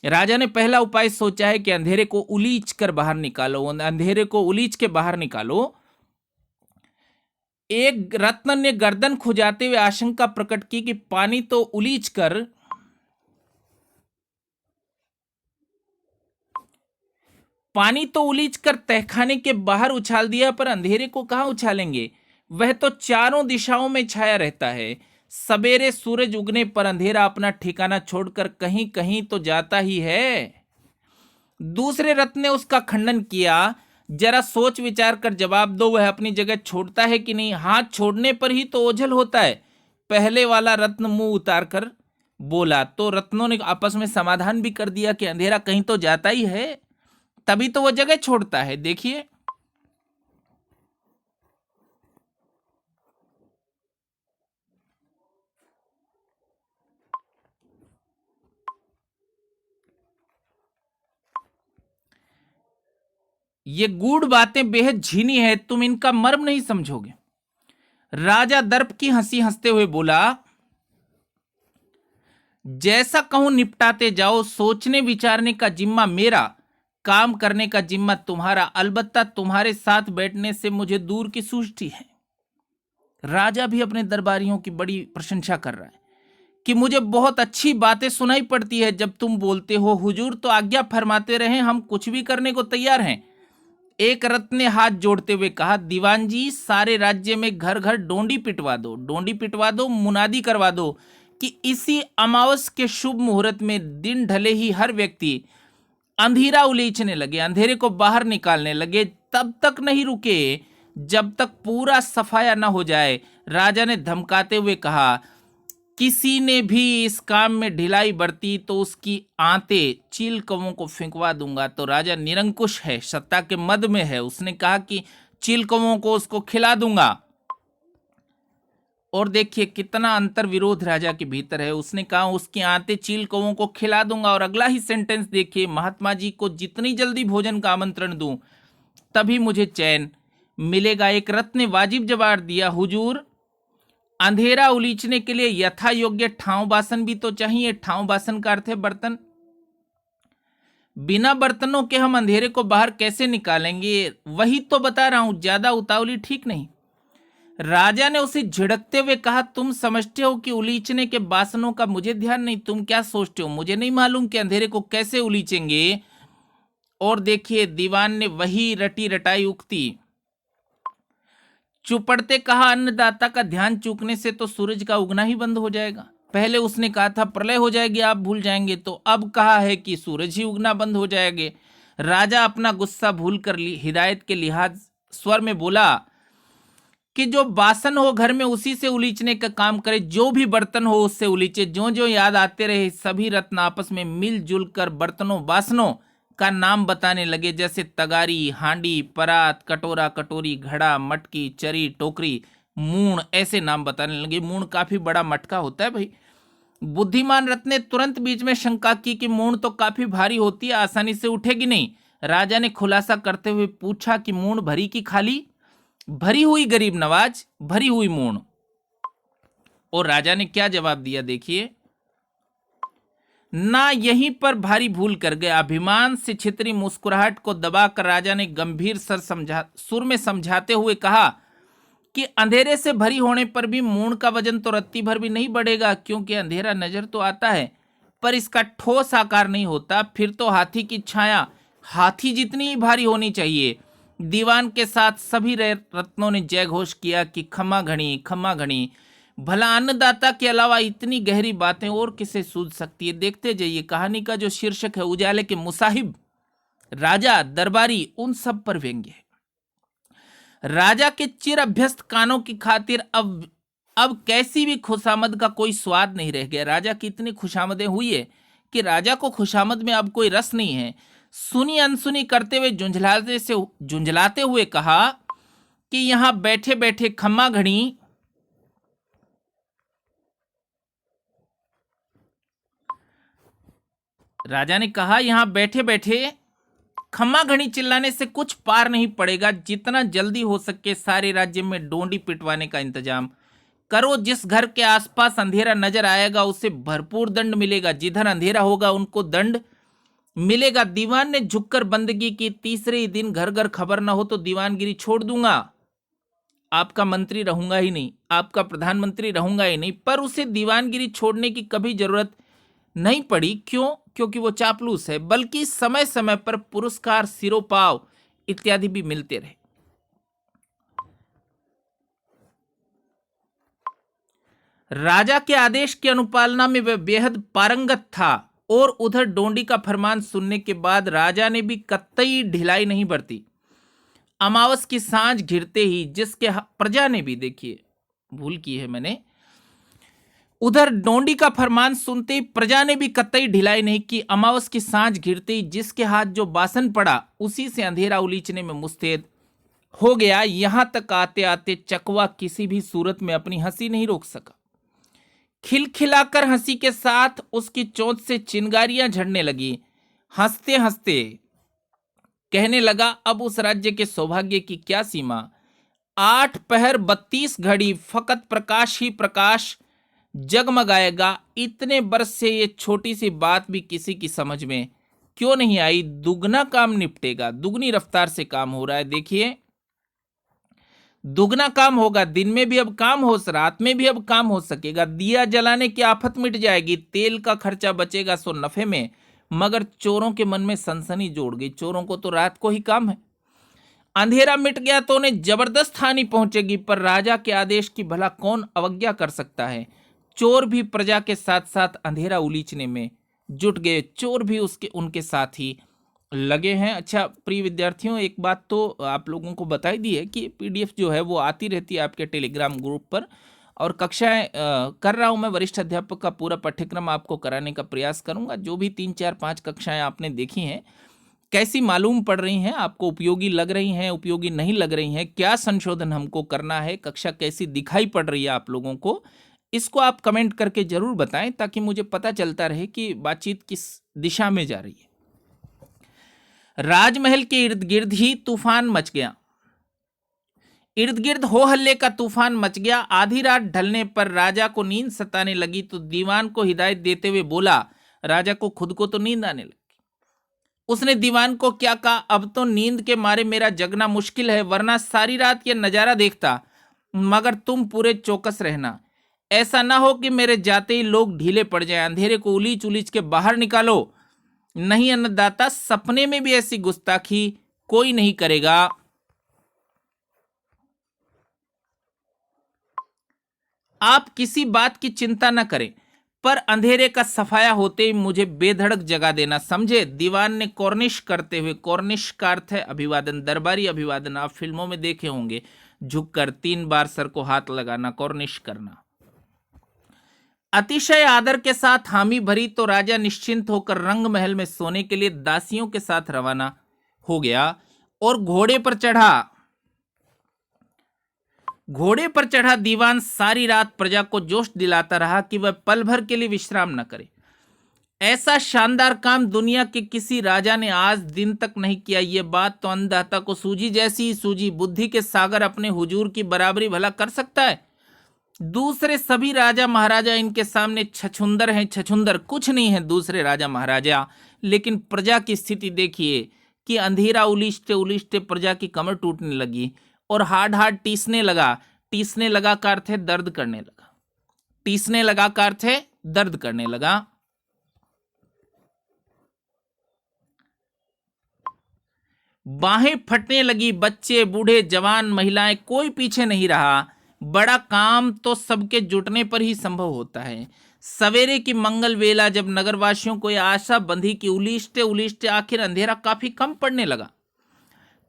[SPEAKER 1] राजा ने पहला उपाय सोचा है कि अंधेरे को उलीच कर बाहर निकालो, अंधेरे को उलीच के बाहर निकालो। एक रत्न ने गर्दन खुजाते हुए आशंका प्रकट की कि पानी तो उलीच कर तहखाने के बाहर उछाल दिया, पर अंधेरे को कहां उछालेंगे? वह तो चारों दिशाओं में छाया रहता है। सवेरे सूरज उगने पर अंधेरा अपना ठिकाना छोड़कर कहीं कहीं तो जाता ही है। दूसरे रत्न ने उसका खंडन किया। जरा सोच विचार कर जवाब दो, वह अपनी जगह छोड़ता है कि नहीं? हाथ छोड़ने पर ही तो ओझल होता है। पहले वाला रत्न मुंह उतार कर बोला। तो रत्नों ने आपस में समाधान भी कर दिया कि अंधेरा कहीं तो जाता ही है, तभी तो वह जगह छोड़ता है। देखिए ये गूढ़ बातें बेहद झीनी है, तुम इनका मर्म नहीं समझोगे। राजा दर्प की हंसी हंसते हुए बोला, जैसा कहूं निपटाते जाओ, सोचने विचारने का जिम्मा मेरा, काम करने का जिम्मा तुम्हारा। अलबत्ता तुम्हारे साथ बैठने से मुझे दूर की सूझती है। राजा भी अपने दरबारियों की बड़ी प्रशंसा कर रहा है कि मुझे बहुत अच्छी बातें सुनाई पड़ती है जब तुम बोलते हो। हुजूर तो आज्ञा फरमाते रहे, हम कुछ भी करने को तैयार हैं। एक रत्न ने हाथ जोड़ते हुए कहा, दीवान जी, सारे राज्य में घर घर डोंडी पिटवा दो, डोंडी पिटवा दो, मुनादी करवा दो कि इसी अमावस के शुभ मुहूर्त में दिन ढले ही हर व्यक्ति अंधेरा उलीचने लगे, अंधेरे को बाहर निकालने लगे। तब तक नहीं रुके जब तक पूरा सफाया न हो जाए। राजा ने धमकाते हुए कहा, किसी ने भी इस काम में ढिलाई बरती तो उसकी आंते चील कौवों को फेंकवा दूंगा। तो राजा निरंकुश है, सत्ता के मद में है। उसने कहा कि चील कौवों को उसको खिला दूंगा। और देखिए कितना अंतर विरोध राजा के भीतर है। उसने कहा उसकी आंतें चील कौवों को खिला दूंगा, और अगला ही सेंटेंस देखिए, महात्मा जी को जितनी जल्दी भोजन का आमंत्रण दूं तभी मुझे चैन मिलेगा। एक रत्न ने वाजिब जवाब दिया, हुजूर, अंधेरा उलीचने के लिए यथा योग्य ठाव बासन भी तो चाहिए। ठाव बासन का अर्थ है बर्तन। बिना बर्तनों के हम अंधेरे को बाहर कैसे निकालेंगे? वही तो बता रहा हूं, ज्यादा उतावली ठीक नहीं। राजा ने उसे झिड़कते हुए कहा, तुम समझते हो कि उलीचने के बासनों का मुझे ध्यान नहीं? तुम क्या सोचते हो, मुझे नहीं मालूम कि अंधेरे को कैसे उलीचेंगे? और देखिए दीवान ने वही रटी रटाई उक्ति चुपड़ते कहा, अन्नदाता का ध्यान चूकने से तो सूरज का उगना ही बंद हो जाएगा। पहले उसने कहा था प्रलय हो जाएगी, आप भूल जाएंगे, तो अब कहा है कि सूरज ही उगना बंद हो जाएंगे। राजा अपना गुस्सा भूलकर हिदायत के लिहाज स्वर में बोला कि जो बासन हो घर में उसी से उलीचने का काम करे, जो भी बर्तन हो उससे उलीचे। जो जो याद आते रहे सभी रत्न आपस में मिलजुल कर बर्तनों बासनों का नाम बताने लगे, जैसे तगारी, हांडी, परात, कटोरा, कटोरी, घड़ा, मटकी, चरी, टोकरी, मूण, ऐसे नाम बताने लगे। मूण काफी बड़ा मटका होता है भाई। बुद्धिमान रत्न ने तुरंत बीच में शंका की कि मूण तो काफी भारी होती है, आसानी से उठेगी नहीं। राजा ने खुलासा करते हुए पूछा कि मूण भरी की खाली? भरी हुई गरीब नवाज, भरी हुई मूण। और राजा ने क्या जवाब दिया देखिए, ना यहीं पर भारी भूल कर गया। अभिमान से छितरी मुस्कुराहट को दबाकर राजा ने गंभीर सुर में समझाते हुए कहा कि अंधेरे से भरी होने पर भी मूण का वजन तो रत्ती भर भी नहीं बढ़ेगा, क्योंकि अंधेरा नजर तो आता है पर इसका ठोस आकार नहीं होता। फिर तो हाथी की छाया हाथी जितनी ही भारी होनी चाहिए। दीवान के साथ सभी रत्नों ने जय घोष किया कि खमा घड़ी, खमा घड़ी। भला अन्नदाता के अलावा इतनी गहरी बातें और किसे सूझ सकती है? देखते जाइए, कहानी का जो शीर्षक है उजाले के मुसाहिब, राजा, दरबारी, उन सब पर व्यंग्य है। राजा के चिर अभ्यस्त कानों की खातिर अब कैसी भी खुशामद का कोई स्वाद नहीं रह गया। राजा की इतनी खुशामदें हुई है कि राजा को खुशामद में अब कोई रस नहीं है। सुनी अनसुनी करते हुए झुंझलाते हुए कहा कि यहां बैठे बैठे खम्मा घड़ी राजा ने कहा, यहां बैठे बैठे खम्मा घड़ी चिल्लाने से कुछ पार नहीं पड़ेगा। जितना जल्दी हो सके सारे राज्य में डोंडी पिटवाने का इंतजाम करो। जिस घर के आसपास अंधेरा नजर आएगा उसे भरपूर दंड मिलेगा। जिधर अंधेरा होगा उनको दंड मिलेगा। दीवान ने झुककर बंदगी की। तीसरे ही दिन घर घर खबर ना हो तो दीवानगिरी छोड़ दूंगा। आपका मंत्री रहूंगा ही नहीं, आपका प्रधानमंत्री रहूंगा ही नहीं। पर उसे दीवानगिरी छोड़ने की कभी जरूरत नहीं पड़ी। क्यों? क्योंकि वो चापलूस है। बल्कि समय समय पर पुरस्कार, सिरोपाव इत्यादि भी मिलते रहे। राजा के आदेश की अनुपालना में वह बेहद पारंगत था। और उधर डोंडी का फरमान सुनने के बाद राजा ने भी कतई ढिलाई नहीं बरती। अमावस की सांझ घिरते ही जिसके प्रजा ने भी, देखिए भूल की है मैंने, उधर डोंडी का फरमान सुनते ही प्रजा ने भी कतई ढिलाई नहीं की। अमावस की सांझ घिरते ही जिसके हाथ जो बासन पड़ा उसी से अंधेरा उलीचने में मुस्तैद हो गया। यहां तक आते आते चकवा किसी भी सूरत में अपनी हंसी नहीं रोक सका। खिलखिलाकर हंसी के साथ उसकी चोंच से चिंगारियां झड़ने लगी। हंसते हंसते कहने लगा, अब उस राज्य के सौभाग्य की क्या सीमा। 8 पहर 32 घड़ी फकत प्रकाश ही प्रकाश जगमगाएगा। इतने बरस से ये छोटी सी बात भी किसी की समझ में क्यों नहीं आई। दुगना काम निपटेगा। दुगनी रफ्तार से काम हो रहा है। देखिए, दुगना काम होगा। दिन में भी अब काम हो, रात में भी अब काम हो सकेगा। दिया जलाने की आफत मिट जाएगी। तेल का खर्चा बचेगा सो नफे में। मगर चोरों के मन में सनसनी जोड़ गई। चोरों को तो रात को ही काम है। अंधेरा मिट गया तो उन्हें जबरदस्त हानि पहुंचेगी। पर राजा के आदेश की भला कौन अवज्ञा कर सकता है। चोर भी प्रजा के साथ साथ अंधेरा उलीचने में जुट गए। चोर भी उनके साथ ही लगे हैं। अच्छा प्रिय विद्यार्थियों, एक बात तो आप लोगों को बताई दी है कि पीडीएफ जो है वो आती रहती है आपके टेलीग्राम ग्रुप पर। और कक्षाएं कर रहा हूं मैं। वरिष्ठ अध्यापक का पूरा पाठ्यक्रम आपको कराने का प्रयास करूंगा। जो भी 3 4 5 कक्षाएं आपने देखी हैं, कैसी मालूम पड़ रही हैं, आपको उपयोगी लग रही हैं, उपयोगी नहीं लग रही हैं, क्या संशोधन हमको करना है, कक्षा कैसी दिखाई पड़ रही है आप लोगों को, इसको आप कमेंट करके जरूर बताएं ताकि मुझे पता चलता रहे कि बातचीत किस दिशा में जा रही है। राजमहल के इर्द गिर्द ही तूफान मच गया। इर्द गिर्द हो हल्ले का तूफान मच गया। आधी रात ढलने पर राजा को नींद सताने लगी तो दीवान को हिदायत देते हुए बोला। राजा को खुद को तो नींद आने लगी। उसने दीवान को क्या कहा, अब तो नींद के मारे मेरा जगना मुश्किल है, वरना सारी रात यह नजारा देखता। मगर तुम पूरे चौकस रहना। ऐसा ना हो कि मेरे जाते ही लोग ढीले पड़ जाएं। अंधेरे को उलीच उलीच के बाहर निकालो। नहीं अन्नदाता, सपने में भी ऐसी गुस्ताखी कोई नहीं करेगा। आप किसी बात की चिंता न करें, पर अंधेरे का सफाया होते ही मुझे बेधड़क जगा देना, समझे। दीवान ने कॉर्निश करते हुए, कॉर्निश का अर्थ है अभिवादन, दरबारी अभिवादन। आप फिल्मों में देखे होंगे, झुककर 3 बार सर को हाथ लगाना, कॉर्निश करना। अतिशय आदर के साथ हामी भरी तो राजा निश्चिंत होकर रंग महल में सोने के लिए दासियों के साथ रवाना हो गया और घोड़े पर चढ़ा दीवान सारी रात प्रजा को जोश दिलाता रहा कि वह पल भर के लिए विश्राम न करे। ऐसा शानदार काम दुनिया के किसी राजा ने आज दिन तक नहीं किया। यह बात तो अन्नदाता को सूझी जैसी ही सूझी। बुद्धि के सागर अपने हुजूर की बराबरी भला कर सकता है। दूसरे सभी राजा महाराजा इनके सामने छछुंदर हैं। छछुंदर कुछ नहीं है दूसरे राजा महाराजा। लेकिन प्रजा की स्थिति देखिए कि अंधेरा उलीचते उलीचते प्रजा की कमर टूटने लगी और हाड हाड टीसने लगा। टीसने लगा का अर्थ है दर्द करने लगा। टीसने लगा का अर्थ है दर्द करने लगा। बाहें फटने लगी। बच्चे, बूढ़े, जवान, महिलाएं, कोई पीछे नहीं रहा। बड़ा काम तो सबके जुटने पर ही संभव होता है। सवेरे की मंगल वेला जब नगरवासियों को यह आशा बंधी कि उलीचते उलीचते आखिर अंधेरा काफी कम पड़ने लगा,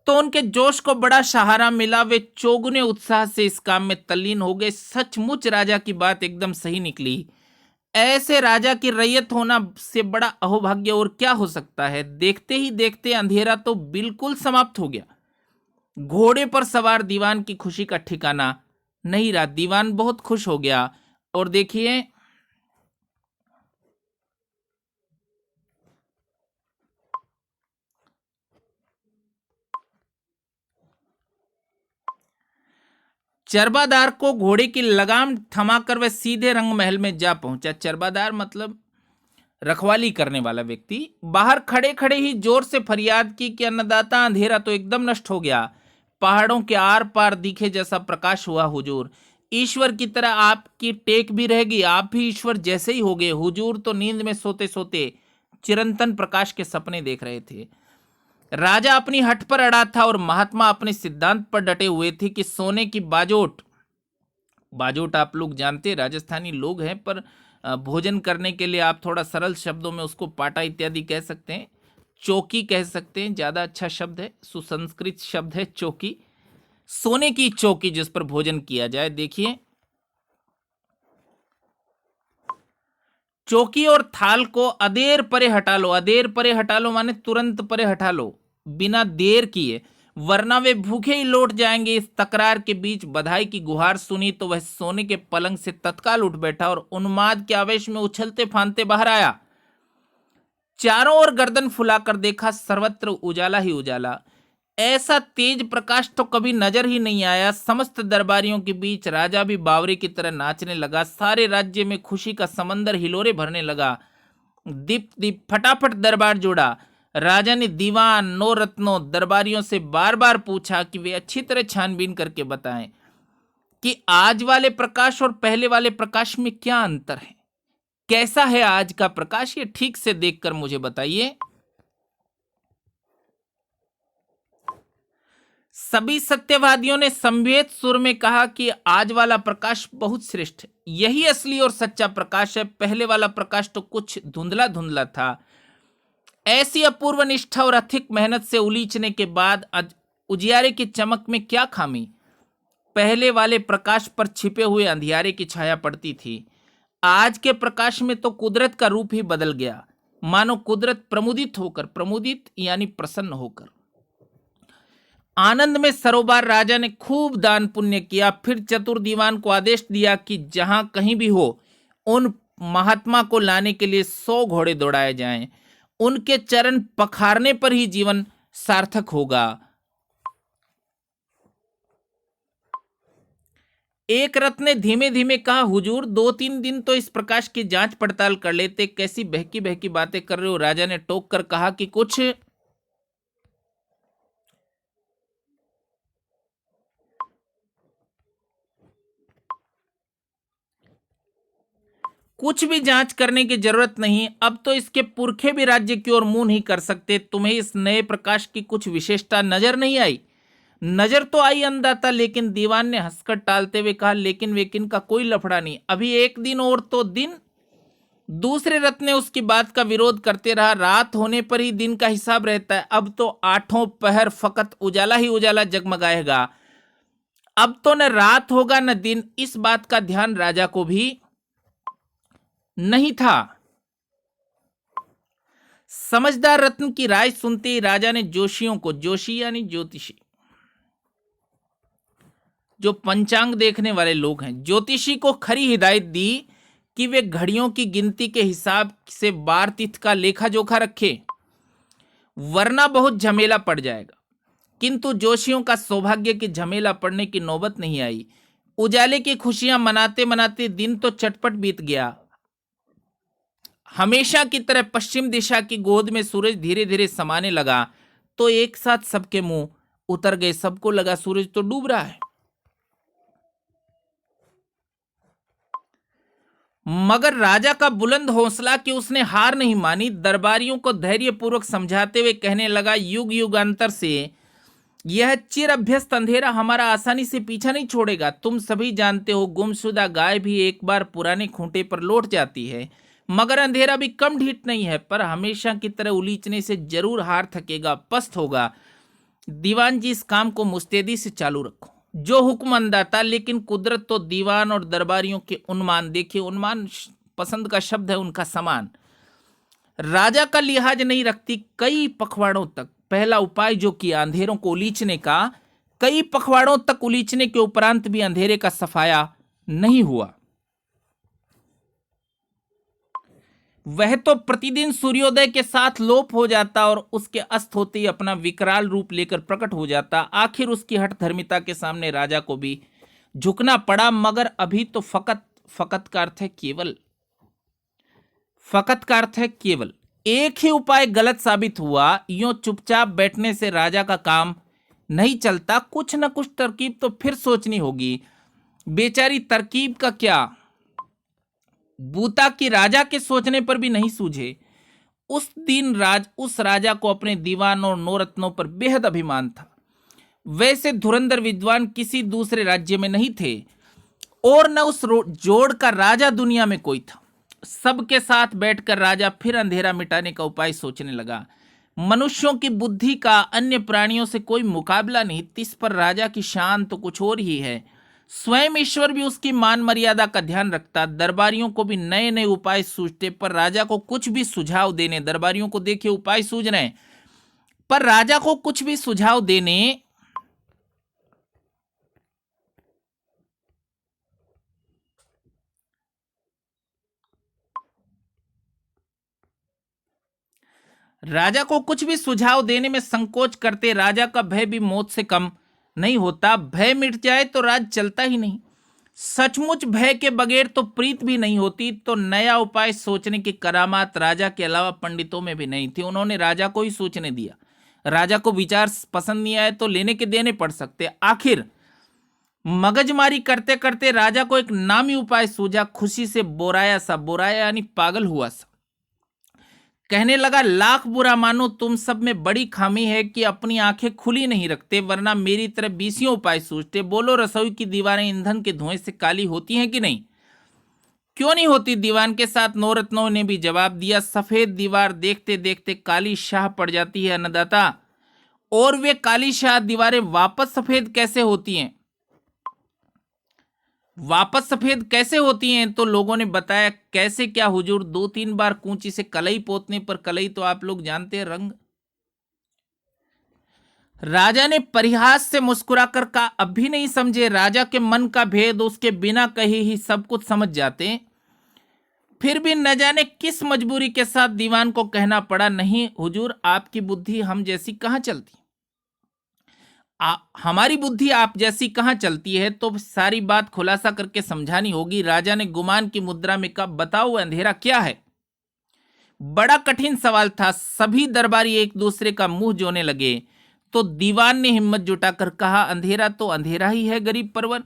[SPEAKER 1] तो उनके जोश को बड़ा सहारा मिला। वे चौगुने उत्साह से इस काम में तल्लीन हो गए। सचमुच राजा की बात एकदम सही निकली। ऐसे राजा की रैयत होना से बड़ा अहोभाग्य और क्या हो सकता है। देखते ही देखते अंधेरा तो बिल्कुल समाप्त हो गया। घोड़े पर सवार दीवान की खुशी का ठिकाना नहीं रहा। दीवान बहुत खुश हो गया। और देखिए चरबादार को घोड़े की लगाम थमाकर वह सीधे रंग महल में जा पहुंचा। चरबादार मतलब रखवाली करने वाला व्यक्ति। बाहर खड़े खड़े ही जोर से फरियाद की कि अन्नदाता, अंधेरा तो एकदम नष्ट हो गया, पहाड़ों के आर पार दिखे जैसा प्रकाश हुआ हुजूर। ईश्वर की तरह आपकी टेक भी रहेगी, आप भी ईश्वर जैसे ही हो गए। हुजूर तो नींद में सोते सोते चिरंतन प्रकाश के सपने देख रहे थे। राजा अपनी हट पर अड़ा था और महात्मा अपने सिद्धांत पर डटे हुए थे कि सोने की बाजोट, बाजोट आप लोग जानते राजस्थानी लोग हैं, पर भोजन करने के लिए आप थोड़ा सरल शब्दों में उसको पाटा इत्यादि कह सकते हैं, चौकी कह सकते हैं, ज्यादा अच्छा शब्द है, सुसंस्कृत शब्द है चौकी। सोने की चौकी जिस पर भोजन किया जाए। देखिए, चौकी और थाल को अदेर परे हटा लो। अदेर परे हटा लो माने तुरंत परे हटा लो, बिना देर किए, वरना वे भूखे ही लौट जाएंगे। इस तकरार के बीच बधाई की गुहार सुनी तो वह सोने के पलंग से तत्काल उठ बैठा और उन्माद के आवेश में उछलते फांदते बाहर आया। चारों ओर गर्दन फुलाकर देखा, सर्वत्र उजाला ही उजाला। ऐसा तेज प्रकाश तो कभी नजर ही नहीं आया। समस्त दरबारियों के बीच राजा भी बावरे की तरह नाचने लगा। सारे राज्य में खुशी का समंदर हिलोरे भरने लगा। दीप दीप फटाफट दरबार जोड़ा। राजा ने दीवान, नौ रत्नों, दरबारियों से बार बार पूछा कि वे अच्छी तरह छानबीन करके बताएं कि आज वाले प्रकाश और पहले वाले प्रकाश में क्या अंतर है, कैसा है आज का प्रकाश, ये ठीक से देखकर मुझे बताइए। सभी सत्यवादियों ने संवेद सुर में कहा कि आज वाला प्रकाश बहुत श्रेष्ठ है, यही असली और सच्चा प्रकाश है। पहले वाला प्रकाश तो कुछ धुंधला धुंधला था। ऐसी अपूर्व निष्ठा और अथिक मेहनत से उलीचने के बाद उजियारे की चमक में क्या खामी। पहले वाले प्रकाश पर छिपे हुए अंधियारे की छाया पड़ती थी। आज के प्रकाश में तो कुदरत का रूप ही बदल गया, मानो कुदरत प्रमुदित होकर, प्रमुदित यानी प्रसन्न होकर, आनंद में सरोबार। राजा ने खूब दान पुण्य किया। फिर चतुर दीवान को आदेश दिया कि जहां कहीं भी हो उन महात्मा को लाने के लिए 100 घोड़े दौड़ाए जाएं। उनके चरण पखारने पर ही जीवन सार्थक होगा। एक रथ ने धीमे धीमे कहा, हुजूर 2-3 दिन तो इस प्रकाश की जांच पड़ताल कर लेते, कैसी बहकी बहकी बातें कर रहे हो। राजा ने टोक कर कहा कि कुछ भी जांच करने की जरूरत नहीं। अब तो इसके पुरखे भी राज्य की ओर मुंह नहीं कर सकते। तुम्हें इस नए प्रकाश की कुछ विशेषता नजर नहीं आई? नजर तो आई अंदाता, लेकिन दीवान ने हंसकर टालते हुए कहा, लेकिन वेकिन का कोई लफड़ा नहीं, अभी एक दिन और तो दिन। दूसरे रथ ने उसकी बात का विरोध करते रहा, रात होने पर ही दिन का हिसाब रहता है। अब तो 8 पहर फकत उजाला ही उजाला जगमगाएगा। अब तो न रात होगा न दिन। इस बात का ध्यान राजा को भी नहीं था। समझदार रत्न की राय सुनते ही राजा ने जोशियों को, जोशी यानी ज्योतिषी, जो पंचांग देखने वाले लोग हैं, ज्योतिषी को खरी हिदायत दी कि वे घड़ियों की गिनती के हिसाब से वार तिथि का लेखा जोखा रखे, वरना बहुत झमेला पड़ जाएगा। किंतु जोशियों का सौभाग्य की झमेला पड़ने की नौबत नहीं आई। उजाले की खुशियां मनाते मनाते दिन तो चटपट बीत गया। हमेशा की तरह पश्चिम दिशा की गोद में सूरज धीरे धीरे समाने लगा तो एक साथ सबके मुंह उतर गए। सबको लगा सूरज तो डूब रहा है। मगर राजा का बुलंद हौसला कि उसने हार नहीं मानी, दरबारियों को धैर्यपूर्वक समझाते हुए कहने लगा, युग युगांतर से यह चिर अभ्यस्त अंधेरा हमारा आसानी से पीछा नहीं छोड़ेगा। तुम सभी जानते हो, गुमशुदा गाय भी एक बार पुराने खूंटे पर लौट जाती है, मगर अंधेरा भी कम ढीठ नहीं है, पर हमेशा की तरह उलीचने से जरूर हार थकेगा, पस्त होगा। दीवान जी, इस काम को मुस्तैदी से चालू रखो, जो हुक्म अंदाता। लेकिन कुदरत तो दीवान और दरबारियों के उन्मान, देखिए उन्मान पसंद का शब्द है उनका, समान राजा का लिहाज नहीं रखती। कई पखवाड़ों तक पहला उपाय जो किया अंधेरों को उलीचने का, कई पखवाड़ों तक उलीचने के उपरांत भी अंधेरे का सफाया नहीं हुआ। वह तो प्रतिदिन सूर्योदय के साथ लोप हो जाता और उसके अस्त होते ही अपना विकराल रूप लेकर प्रकट हो जाता। आखिर उसकी हठ धर्मिता के सामने राजा को भी झुकना पड़ा, मगर अभी तो फकत, फकत का अर्थ है केवल, फकत का अर्थ है केवल। एक ही उपाय गलत साबित हुआ, यूं चुपचाप बैठने से राजा का काम नहीं चलता, कुछ न कुछ तरकीब तो फिर सोचनी होगी। बेचारी तरकीब का क्या, बूता की राजा के सोचने पर भी नहीं सूझे। उस दिन उस राजा को अपने दीवान और नौरत्नों पर बेहद अभिमान था। वैसे धुरंधर विद्वान किसी दूसरे राज्य में नहीं थे, और न उस जोड़ का राजा दुनिया में कोई था। सबके साथ बैठकर राजा फिर अंधेरा मिटाने का उपाय सोचने लगा। मनुष्यों की बुद्धि का अन्य प्राणियों से कोई मुकाबला नहीं, इस पर राजा की शान तो कुछ और ही है। स्वयं ईश्वर भी उसकी मान मर्यादा का ध्यान रखता। दरबारियों को भी नए नए उपाय सूझते, पर राजा को कुछ भी सुझाव देने, दरबारियों को देखिए उपाय सूझ रहे हैं, पर राजा को कुछ भी सुझाव देने में संकोच करते। राजा का भय भी मौत से कम नहीं होता। भय मिट जाए तो राज चलता ही नहीं। सचमुच भय के बगैर तो प्रीत भी नहीं होती। तो नया उपाय सोचने की करामात राजा के अलावा पंडितों में भी नहीं थी। उन्होंने राजा को ही सोचने दिया। राजा को विचार पसंद नहीं आए तो लेने के देने पड़ सकते। आखिर मगजमारी करते करते राजा को एक नामी उपाय सूझा। खुशी से बोराया यानी पागल हुआ सा कहने लगा, लाख बुरा मानो, तुम सब में बड़ी खामी है कि अपनी आंखें खुली नहीं रखते, वरना मेरी तरह 20 उपाय सूझते। बोलो, रसोई की दीवारें ईंधन के धुएं से काली होती हैं कि नहीं? क्यों नहीं होती? दीवान के साथ नौरत्नों ने भी जवाब दिया। सफेद दीवार देखते देखते काली शाह पड़ जाती है अन्नदाता, और वे काली शाह दीवारें वापस सफेद कैसे होती हैं? तो लोगों ने बताया, कैसे क्या हुजूर? 2-3 बार कूंची से कलई पोतने पर, कलई तो आप लोग जानते हैं रंग। राजा ने परिहास से मुस्कुराकर कहा, अब भी नहीं समझे? राजा के मन का भेद उसके बिना कहे ही सब कुछ समझ जाते। फिर भी न जाने किस मजबूरी के साथ दीवान को कहना पड़ा, नहीं हुजूर, आपकी बुद्धि हम जैसी कहाँ चलती। हमारी बुद्धि आप जैसी कहाँ चलती है? तो सारी बात खुलासा करके समझानी होगी। राजा ने गुमान की मुद्रा में कहा, बताओ अंधेरा क्या है? बड़ा कठिन सवाल था। सभी दरबारी एक दूसरे का मुंह जोने लगे। तो दीवान ने हिम्मत जुटाकर कहा, अंधेरा तो अंधेरा ही है गरीब परवर।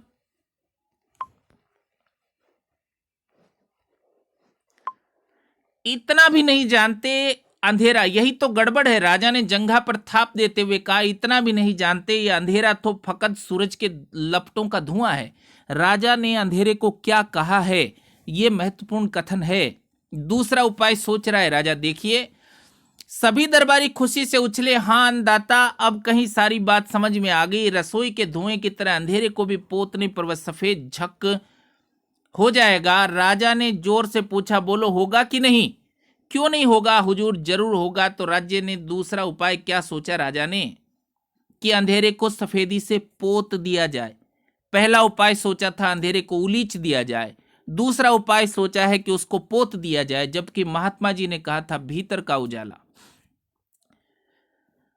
[SPEAKER 1] इतना भी नहीं जानते अंधेरा, यही तो गड़बड़ है। राजा ने जंघा पर थाप देते हुए कहा, इतना भी नहीं जानते, ये अंधेरा तो फकत सूरज के लपटों का धुआं है। राजा ने अंधेरे को क्या कहा है, ये महत्वपूर्ण कथन है। दूसरा उपाय सोच रहा है राजा। देखिए, सभी दरबारी खुशी से उछले। हाँ अन्नदाता, अब कहीं सारी बात समझ में आ गई। रसोई के धुएं की तरह अंधेरे को भी पोतने पर वह सफेद झक हो जाएगा। राजा ने जोर से पूछा, बोलो होगा कि नहीं? क्यों नहीं होगा हुजूर, जरूर होगा। तो राज्य ने दूसरा उपाय क्या सोचा राजा ने, कि अंधेरे को सफेदी से पोत दिया जाए। पहला उपाय सोचा था अंधेरे को उलीच दिया जाए, दूसरा उपाय सोचा है कि उसको पोत दिया जाए, जबकि महात्मा जी ने कहा था भीतर का उजाला।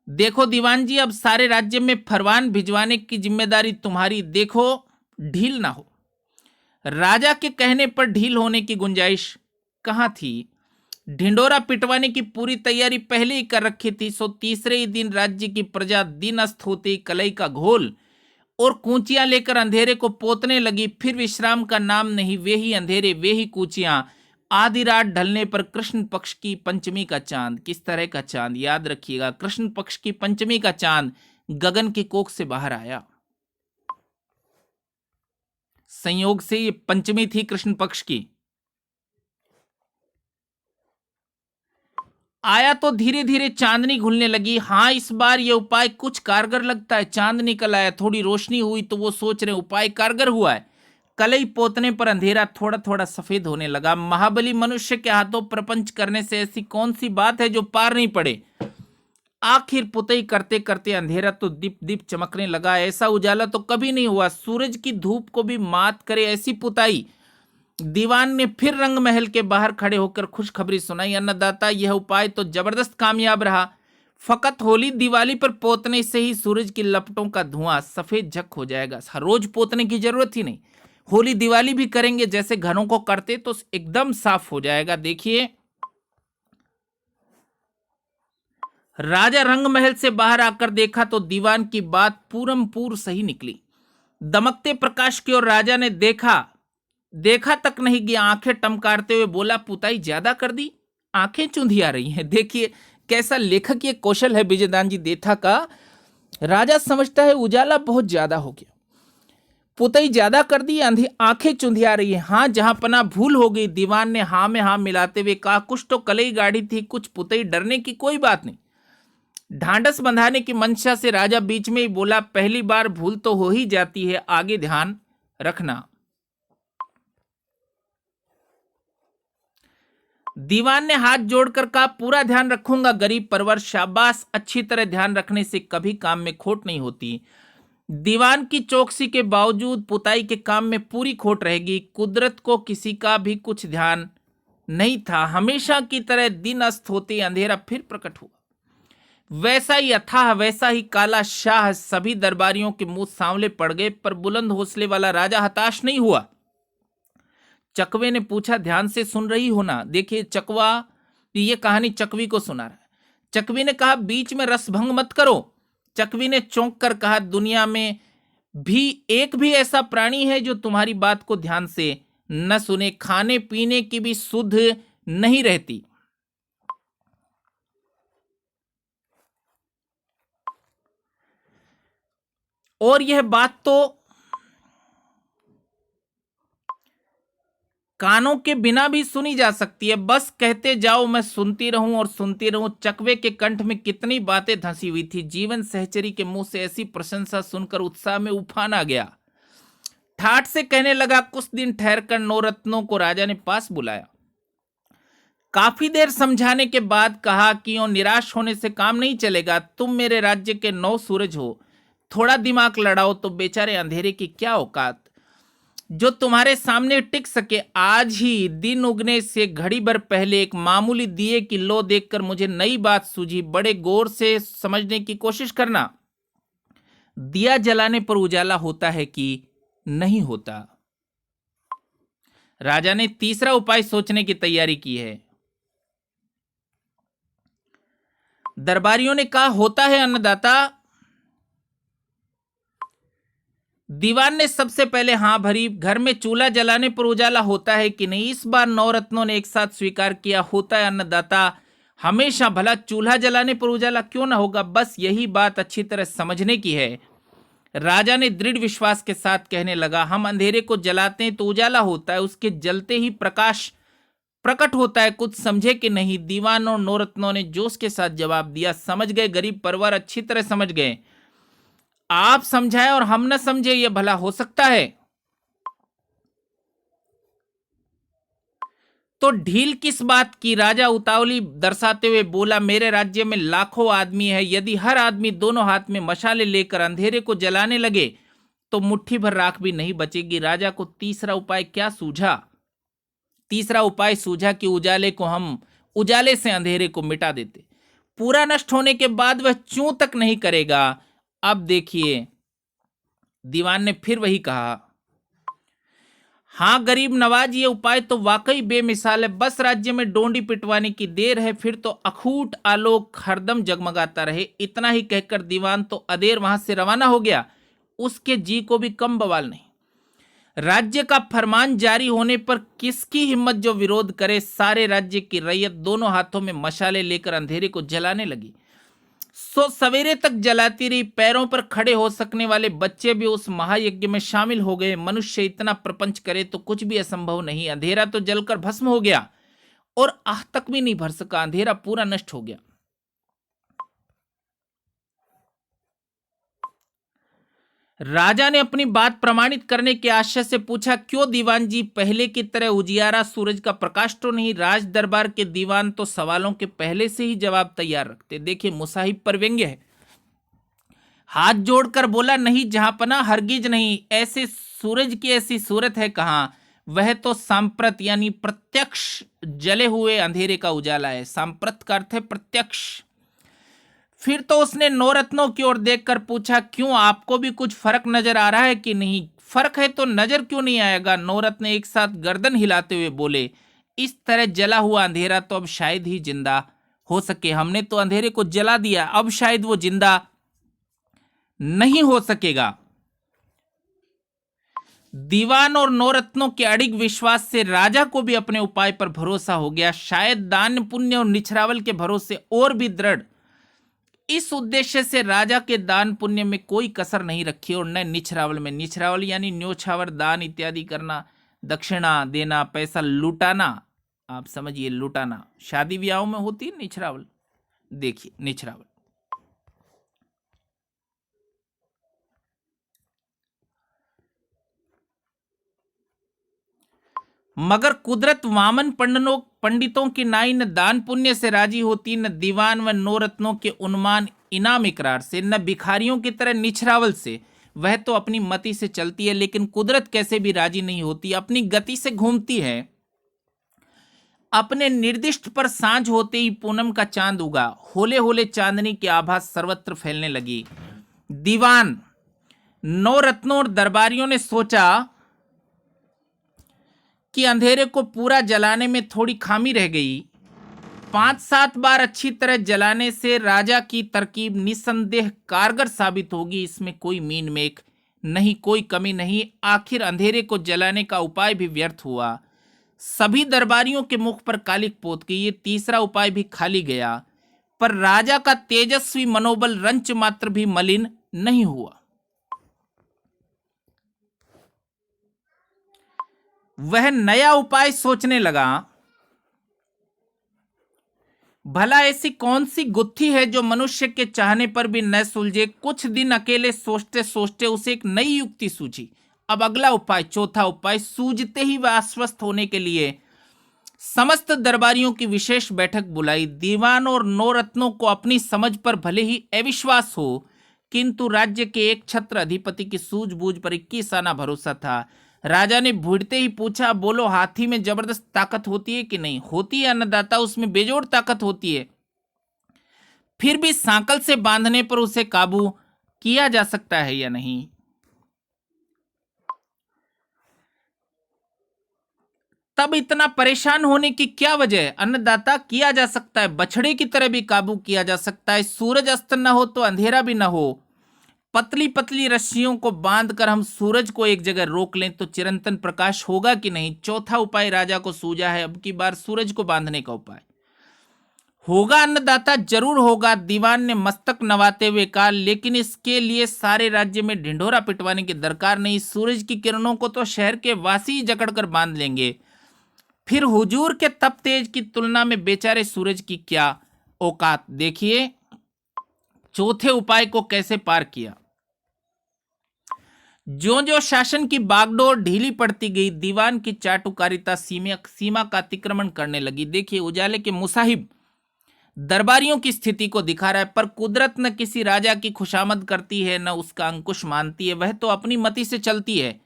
[SPEAKER 1] देखो दीवान जी, अब सारे राज्य में फरमान भिजवाने की जिम्मेदारी तुम्हारी। देखो ढील ना हो। राजा के कहने पर ढील होने की गुंजाइश कहां थी? ढिंडोरा पिटवाने की पूरी तैयारी पहले ही कर रखी थी। सो तीसरे ही दिन राज्य की प्रजा दिन अस्त होते ही कलई का घोल और कूचियां लेकर अंधेरे को पोतने लगी। फिर विश्राम का नाम नहीं, वे ही अंधेरे, वे ही कूचियां। आधी रात ढलने पर कृष्ण पक्ष की पंचमी का चांद, किस तरह का चांद? याद रखिएगा, कृष्ण पक्ष की पंचमी का चांद गगन की कोख से बाहर आया। संयोग से ये पंचमी थी कृष्ण पक्ष की। आया तो धीरे धीरे चांदनी घुलने लगी। हाँ, इस बार ये उपाय कुछ कारगर लगता है। चांद निकल आया, थोड़ी रोशनी हुई तो वो सोच रहे उपाय कारगर हुआ है। कलई पोतने पर अंधेरा थोड़ा थोड़ा सफेद होने लगा। महाबली मनुष्य के हाथों प्रपंच करने से ऐसी कौन सी बात है जो पार नहीं पड़े। आखिर पुतई करते करते अंधेरा तो दीप दीप चमकने लगा। ऐसा उजाला तो कभी नहीं हुआ, सूरज की धूप को भी मात करे ऐसी पुताई। दीवान ने फिर रंग महल के बाहर खड़े होकर खुशखबरी सुनाई, अन्नदाता, यह उपाय तो जबरदस्त कामयाब रहा। फकत होली दिवाली पर पोतने से ही सूरज की लपटों का धुआं सफेद झक हो जाएगा। हर रोज पोतने की जरूरत ही नहीं, होली दिवाली भी करेंगे जैसे घरों को करते तो एकदम साफ हो जाएगा। देखिए, राजा रंगमहल से बाहर आकर देखा तो दीवान की बात पूरम पूर सही निकली। दमकते प्रकाश की ओर राजा ने देखा देखा तक नहीं गया, आंखें टमकारते हुए बोला, पुताई ज्यादा कर दी, आंखें चुंधिया रही हैं। देखिए कैसा लेखक ये कौशल है विजयदान जी देथा का। राजा समझता है उजाला बहुत ज्यादा हो गया, पुताई ज्यादा कर दी, आंखें चुंधिया रही है। हाँ जहां पना भूल हो गई। दीवान ने हाँ में हाँ मिलाते हुए कहा, कुछ तो कलई गाड़ी थी, कुछ पुताई, डरने की कोई बात नहीं। ढांढस बंधाने की मंशा से राजा बीच में ही बोला, पहली बार भूल तो हो ही जाती है, आगे ध्यान रखना। दीवान ने हाथ जोड़कर कहा, पूरा ध्यान रखूंगा गरीब परवर, शाबाश, अच्छी तरह ध्यान रखने से कभी काम में खोट नहीं होती। दीवान की चौकसी के बावजूद पुताई के काम में पूरी खोट रहेगी। कुदरत को किसी का भी कुछ ध्यान नहीं था। हमेशा की तरह दिन अस्त होते अंधेरा फिर प्रकट हुआ। वैसा ही अथाह, वैसा ही काला शाह। सभी दरबारियों के मुंह सांवले पड़ गए, पर बुलंद हौसले वाला राजा हताश नहीं हुआ। चकवे ने पूछा, ध्यान से सुन रही हो ना? देखिए चकवा ये कहानी चकवी को सुना रहा है। चकवी ने कहा, बीच में रसभंग मत करो। चकवी ने चौंक कर कहा, दुनिया में भी एक भी ऐसा प्राणी है जो तुम्हारी बात को ध्यान से न सुने, खाने पीने की भी सुध नहीं रहती। और यह बात तो कानों के बिना भी सुनी जा सकती है, बस कहते जाओ मैं सुनती रहूं और सुनती रहूं। चकवे के कंठ में कितनी बातें धंसी हुई थी। जीवन सहचरी के मुंह से ऐसी प्रशंसा सुनकर उत्साह में उफान आ गया। ठाठ से कहने लगा, कुछ दिन ठहरकर नौरत्नों को राजा ने पास बुलाया। काफी देर समझाने के बाद कहा कि यूं निराश होने से काम नहीं चलेगा। तुम मेरे राज्य के 9 सूरज हो, थोड़ा दिमाग लड़ाओ तो बेचारे अंधेरे की क्या औकात जो तुम्हारे सामने टिक सके। आज ही दिन उगने से घड़ी भर पहले एक मामूली दिए की लो देखकर मुझे नई बात सूझी। बड़े गौर से समझने की कोशिश करना। दिया जलाने पर उजाला होता है कि नहीं होता? राजा ने तीसरा उपाय सोचने की तैयारी की है। दरबारियों ने कहा, होता है अन्नदाता। दीवान ने सबसे पहले हां भरी। घर में चूल्हा जलाने पर उजाला होता है कि नहीं? इस बार 9 रत्नों ने एक साथ स्वीकार किया, होता है अन्नदाता। हमेशा भला चूल्हा जलाने पर उजाला क्यों ना होगा? बस यही बात अच्छी तरह समझने की है। राजा ने दृढ़ विश्वास के साथ कहने लगा, हम अंधेरे को जलाते हैं तो उजाला होता है, उसके जलते ही प्रकाश प्रकट होता है। कुछ समझे कि नहीं? दीवान और 9 रत्नों ने जोश के साथ जवाब दिया, समझ गए गरीब परवर, अच्छी तरह समझ गए। आप समझाएं और हम न समझे, यह भला हो सकता है? तो ढील किस बात की? राजा उतावली दर्शाते हुए बोला, मेरे राज्य में लाखों आदमी है, यदि हर आदमी दोनों हाथ में मशाले लेकर अंधेरे को जलाने लगे तो मुट्ठी भर राख भी नहीं बचेगी। राजा को तीसरा उपाय क्या सूझा? तीसरा उपाय सूझा कि उजाले को हम उजाले से अंधेरे को मिटा देते। पूरा नष्ट होने के बाद वह चूं तक नहीं करेगा। अब देखिए, दीवान ने फिर वही कहा, हां गरीब नवाज, ये उपाय तो वाकई बेमिसाल है। बस राज्य में डोंडी पिटवाने की देर है, फिर तो अखूट आलोक हरदम जगमगाता रहे। इतना ही कहकर दीवान तो अदेर वहां से रवाना हो गया। उसके जी को भी कम बवाल नहीं। राज्य का फरमान जारी होने पर किसकी हिम्मत जो विरोध करे। सारे राज्य की रैयत दोनों हाथों में मशाले लेकर अंधेरे को जलाने लगी। सो सवेरे तक जलाती रही। पैरों पर खड़े हो सकने वाले बच्चे भी उस महायज्ञ में शामिल हो गए। मनुष्य इतना प्रपंच करे तो कुछ भी असंभव नहीं। अंधेरा तो जलकर भस्म हो गया और आह तक भी नहीं भर सका। अंधेरा पूरा नष्ट हो गया। राजा ने अपनी बात प्रमाणित करने के आशय से पूछा, क्यों दीवान जी, पहले की तरह उजियारा सूरज का प्रकाश तो नहीं? राज दरबार के दीवान तो सवालों के पहले से ही जवाब तैयार रखते। देखिए मुसाहिब पर व्यंग्य है। हाथ जोड़कर बोला, नहीं जहांपना, हरगिज नहीं। ऐसे सूरज की ऐसी सूरत है कहां? वह तो सांप्रत यानी प्रत्यक्ष जले हुए अंधेरे का उजाला है। सांप्रत का अर्थ है प्रत्यक्ष। फिर तो उसने नौरत्नों की ओर देखकर पूछा, क्यों, आपको भी कुछ फर्क नजर आ रहा है कि नहीं? फर्क है तो नजर क्यों नहीं आएगा? नौरत्न एक साथ गर्दन हिलाते हुए बोले, इस तरह जला हुआ अंधेरा तो अब शायद ही जिंदा हो सके। हमने तो अंधेरे को जला दिया, अब शायद वो जिंदा नहीं हो सकेगा। दीवान और नौरत्नों के अड़िग विश्वास से राजा को भी अपने उपाय पर भरोसा हो गया, शायद दान पुण्य और निछरावल के भरोसे और भी दृढ़। इस उद्देश्य से राजा के दान पुण्य में कोई कसर नहीं रखी और न निछरावल में। निछरावल यानी न्योछावर, दान इत्यादि करना, दक्षिणा देना, पैसा लुटाना, आप समझिए लुटाना। शादी ब्याहों में होती है निछरावल, देखिए निछरावल। मगर कुदरत वामन पंडितों की नाई न दान पुण्य से राजी होती, न दीवान व नौरत्नों के उन्मान इनाम इकरार से, न भिखारियों की तरह निछरावल से। वह तो अपनी मति से चलती है, लेकिन कुदरत कैसे भी राजी नहीं होती, अपनी गति से घूमती है। अपने निर्दिष्ट पर सांझ होते ही पूनम का चांद उगा, होले होले चांदनी की आभास सर्वत्र फैलने लगी। दीवान, नौरत्नों और दरबारियों ने सोचा कि अंधेरे को पूरा जलाने में थोड़ी खामी रह गई। 5-7 बार अच्छी तरह जलाने से राजा की तरकीब निसंदेह कारगर साबित होगी, इसमें कोई मीन मेख नहीं, कोई कमी नहीं। आखिर अंधेरे को जलाने का उपाय भी व्यर्थ हुआ, सभी दरबारियों के मुख पर कालिक पोत गई। ये तीसरा उपाय भी खाली गया, पर राजा का तेजस्वी मनोबल रंच मात्र भी मलिन नहीं हुआ। वह नया उपाय सोचने लगा, भला ऐसी कौन सी गुत्थी है जो मनुष्य के चाहने पर भी न सुलझे। कुछ दिन अकेले सोचते सोचते उसे एक नई युक्ति सूझी। अब अगला उपाय, चौथा उपाय, सूझते ही वह आश्वस्त होने के लिए समस्त दरबारियों की विशेष बैठक बुलाई। दीवान और नौरत्नों को अपनी समझ पर भले ही अविश्वास हो, किंतु राज्य के एक छत्र अधिपति की सूझबूझ पर 21 आना भरोसा था। राजा ने भूड़ते ही पूछा, बोलो, हाथी में जबरदस्त ताकत होती है कि नहीं? होती है अन्नदाता, उसमें बेजोड़ ताकत होती है, फिर भी सांकल से बांधने पर उसे काबू किया जा सकता है या नहीं? तब इतना परेशान होने की क्या वजह? अन्नदाता, किया जा सकता है, बछड़े की तरह भी काबू किया जा सकता है। सूरज अस्त न हो तो अंधेरा भी न हो, पतली पतली रस्सियों को बांधकर हम सूरज को एक जगह रोक लें तो चिरंतन प्रकाश होगा कि नहीं? चौथा उपाय राजा को सूझा है, अब की बार सूरज को बांधने का उपाय होगा। अन्नदाता, जरूर होगा, दीवान ने मस्तक नवाते हुए कहा, लेकिन इसके लिए सारे राज्य में ढिंढोरा पिटवाने की दरकार नहीं। सूरज की किरणों को तो शहर के वासी जकड़कर बांध लेंगे, फिर हुजूर के तप तेज की तुलना में बेचारे सूरज की क्या औकात। देखिए चौथे उपाय को कैसे पार किया। जो जो शासन की बागडोर ढीली पड़ती गई, दीवान की चाटुकारिता सीमा का अतिक्रमण करने लगी। देखिए उजाले के मुसाहिब दरबारियों की स्थिति को दिखा रहा है, पर कुदरत न किसी राजा की खुशामद करती है न उसका अंकुश मानती है। वह तो अपनी मति से चलती है,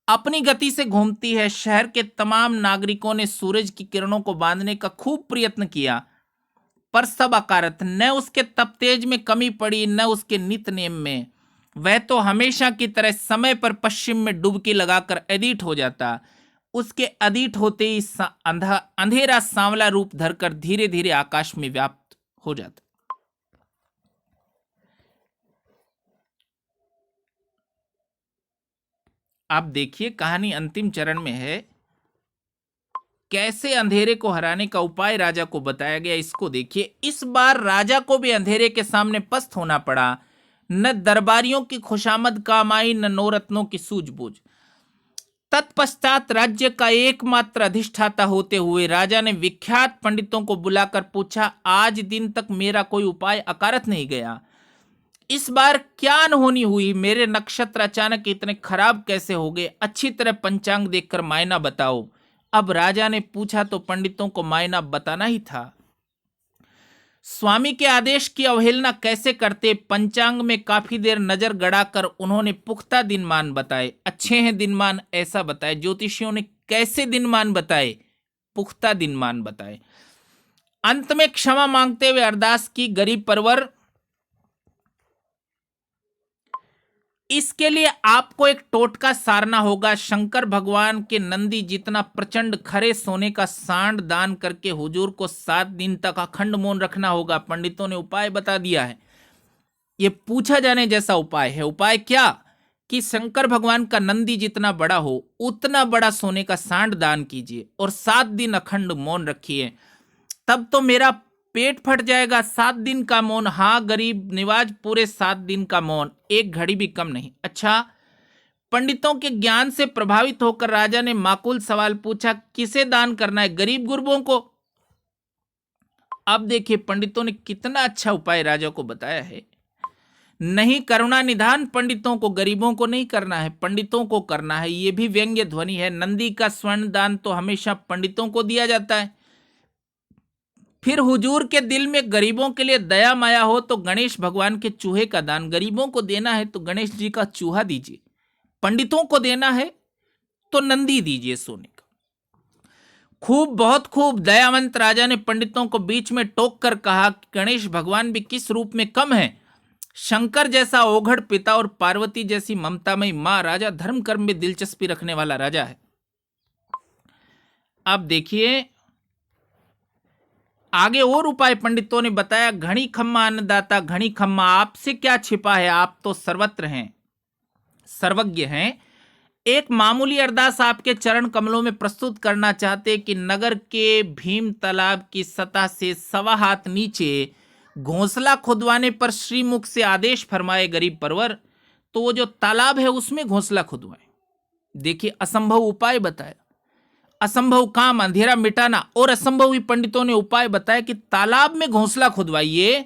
[SPEAKER 1] अपनी गति से घूमती है। शहर के तमाम नागरिकों ने सूरज की किरणों को बांधने का खूब प्रयत्न किया, पर सब अकारत। न उसके तप तेज में कमी पड़ी, न उसके नित नेम में। वह तो हमेशा की तरह समय पर पश्चिम में डुबकी लगाकर अदीठ हो जाता। उसके अदीठ होते ही अंधेरा सांवला रूप धरकर धीरे धीरे आकाश में व्याप्त हो जाता। आप देखिए कहानी अंतिम चरण में है, कैसे अंधेरे को हराने का उपाय राजा को बताया गया, इसको देखिए। इस बार राजा को भी अंधेरे के सामने पस्त होना पड़ा। न दरबारियों की खुशामद काम आई, न नौरत्नों की सूझबूझ। तत्पश्चात राज्य का एकमात्र अधिष्ठाता होते हुए राजा ने विख्यात पंडितों को बुलाकर पूछा, आज दिन तक मेरा कोई उपाय अकारत नहीं गया, इस बार क्या अनहोनी हुई? मेरे नक्षत्र अचानक इतने खराब कैसे हो गए? अच्छी तरह पंचांग देखकर मायना बताओ। अब राजा ने पूछा तो पंडितों को मायना बताना ही था। स्वामी के आदेश की अवहेलना कैसे करते? पंचांग में काफी देर नजर गड़ाकर उन्होंने पुख्ता दिनमान बताए। अच्छे हैं दिनमान, ऐसा बताए। ज्योतिषियों ने कैसे दिनमान बताए? पुख्ता दिनमान बताए। अंत में क्षमा मांगते हुए अरदास की, गरीब परवर, इसके लिए आपको एक टोटका सारना होगा। शंकर भगवान के नंदी जितना प्रचंड खरे सोने का सांड दान करके हुजूर को 7 दिन तक अखंड मौन रखना होगा। पंडितों ने उपाय बता दिया है। ये पूछा जाने जैसा उपाय है। उपाय क्या? कि शंकर भगवान का नंदी जितना बड़ा हो उतना बड़ा सोने का सांड दान कीजिए और 7 दिन अखंड मौन रखिए। तब तो मेरा पेट फट जाएगा। 7 दिन का मौन, हाँ गरीब निवाज, पूरे 7 दिन का मौन, एक घड़ी भी कम नहीं। अच्छा, पंडितों के ज्ञान से प्रभावित होकर राजा ने माकूल सवाल पूछा, किसे दान करना है? गरीब गुरबों को। अब देखिए पंडितों ने कितना अच्छा उपाय राजा को बताया है। नहीं, करुणा निधान पंडितों को, गरीबों को नहीं करना है, पंडितों को करना है। यह भी व्यंग्य ध्वनि है। नंदी का स्वर्ण दान तो हमेशा पंडितों को दिया जाता है। फिर हुजूर के दिल में गरीबों के लिए दया माया हो तो गणेश भगवान के चूहे का दान। गरीबों को देना है तो गणेश जी का चूहा दीजिए, पंडितों को देना है तो नंदी दीजिए सोने का। खूब, बहुत खूब। दयावंत राजा ने पंडितों को बीच में टोक कर कहा कि गणेश भगवान भी किस रूप में कम है। शंकर जैसा ओघड़ पिता और पार्वती जैसी ममतामयी मां। राजा धर्म कर्म में दिलचस्पी रखने वाला राजा है। अब देखिए आगे और उपाय पंडितों ने बताया। घड़ी खम्मा अन्नदाता, घड़ी खम्मा, आपसे क्या छिपा है, आप तो सर्वत्र हैं, सर्वज्ञ हैं। एक मामूली अरदास आपके चरण कमलों में प्रस्तुत करना चाहते कि नगर के भीम तालाब की सतह से 1.25 हाथ नीचे घोंसला खुदवाने पर श्रीमुख से आदेश फरमाए गरीब परवर। तो वो जो तालाब है उसमें घोंसला खुदवाए। देखिए असंभव उपाय बताया, असंभव काम अंधेरा मिटाना। और असंभव ही पंडितों ने उपाय बताया कि तालाब में घोंसला खुदवाइए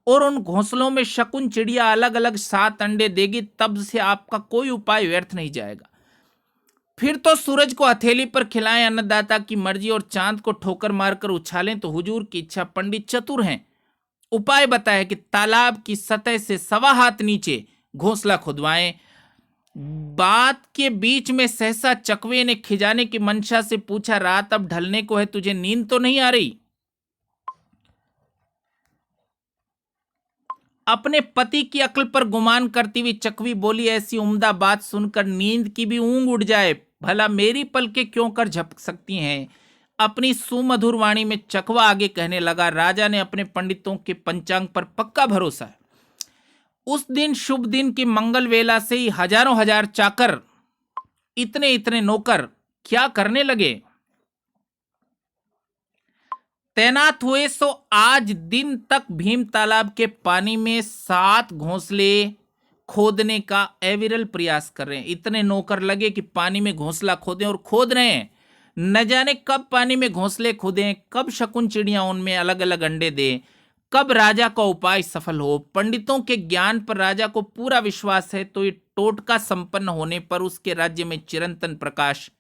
[SPEAKER 1] और उन घोंसलों में शकुन चिड़िया अलग अलग 7 अंडे देगी, तब से आपका कोई उपाय व्यर्थ नहीं जाएगा। फिर तो सूरज को हथेली पर खिलाएं, अन्नदाता की मर्जी, और चांद को ठोकर मारकर उछालें तो हुजूर की इच्छा। पंडित चतुर हैं। उपाय बताया कि तालाब की सतह से 1.25 हाथ नीचे घोंसला खुदवाएं। बात के बीच में सहसा चकवे ने खिजाने की मंशा से पूछा, रात अब ढलने को है, तुझे नींद तो नहीं आ रही? अपने पति की अक्ल पर गुमान करती हुई चकवी बोली, ऐसी उम्दा बात सुनकर नींद की भी ऊंग उड़ जाए, भला मेरी पलकें क्यों कर झपक सकती हैं। अपनी सुमधुर वाणी में चकवा आगे कहने लगा, राजा ने अपने पंडितों के पंचांग पर पक्का भरोसा है। उस दिन शुभ दिन की मंगल वेला से ही हजारों हजार चाकर, इतने इतने नौकर क्या करने लगे, तैनात हुए। सो आज दिन तक भीम तालाब के पानी में 7 घोंसले खोदने का अविरल प्रयास कर रहे हैं। इतने नौकर लगे कि पानी में घोंसला खोदें, और खोद रहे हैं। न जाने कब पानी में घोंसले खोदें, कब शकुन चिड़िया उनमें अलग अलग अंडे दें, कब राजा का उपाय सफल हो। पंडितों के ज्ञान पर राजा को पूरा विश्वास है। तो ये टोटका संपन्न होने पर उसके राज्य में चिरंतन प्रकाश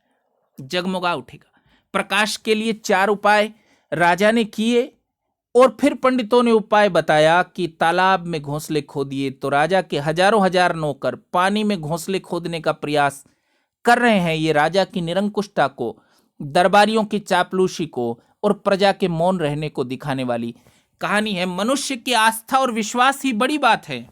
[SPEAKER 1] जगमगा उठेगा। प्रकाश के लिए 4 उपाय राजा ने किए, और फिर पंडितों ने उपाय बताया कि तालाब में घोंसले खोदिए। तो राजा के हजारों हजार नौकर पानी में घोंसले खोदने का प्रयास कर रहे हैं। ये राजा की निरंकुशता को, दरबारियों की चापलूसी को और प्रजा के मौन रहने को दिखाने वाली कहानी है। मनुष्य की आस्था और विश्वास ही बड़ी बात है।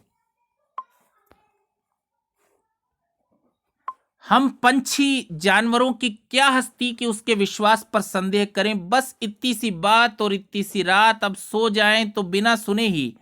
[SPEAKER 1] हम पंछी जानवरों की क्या हस्ती कि उसके विश्वास पर संदेह करें। बस इतनी सी बात और इतनी सी रात, अब सो जाएं तो बिना सुने ही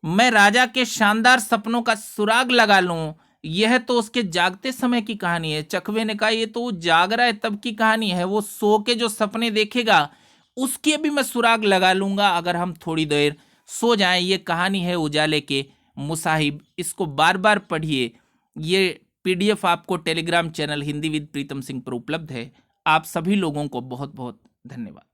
[SPEAKER 1] मैं राजा के शानदार सपनों का सुराग लगा लूं। यह तो उसके जागते समय की कहानी है। चकवे ने कहा, ये तो वो जाग रहा है तब की कहानी है, वो सो के जो सपने देखेगा उसके भी मैं सुराग लगा लूंगा अगर हम थोड़ी देर सो जाएं। ये कहानी है उजाले के मुसाहिब। इसको बार बार पढ़िए। ये PDF आपको Telegram channel Hindi with Pritam Singh पर उपलब्ध है। आप सभी लोगों को बहुत बहुत धन्यवाद।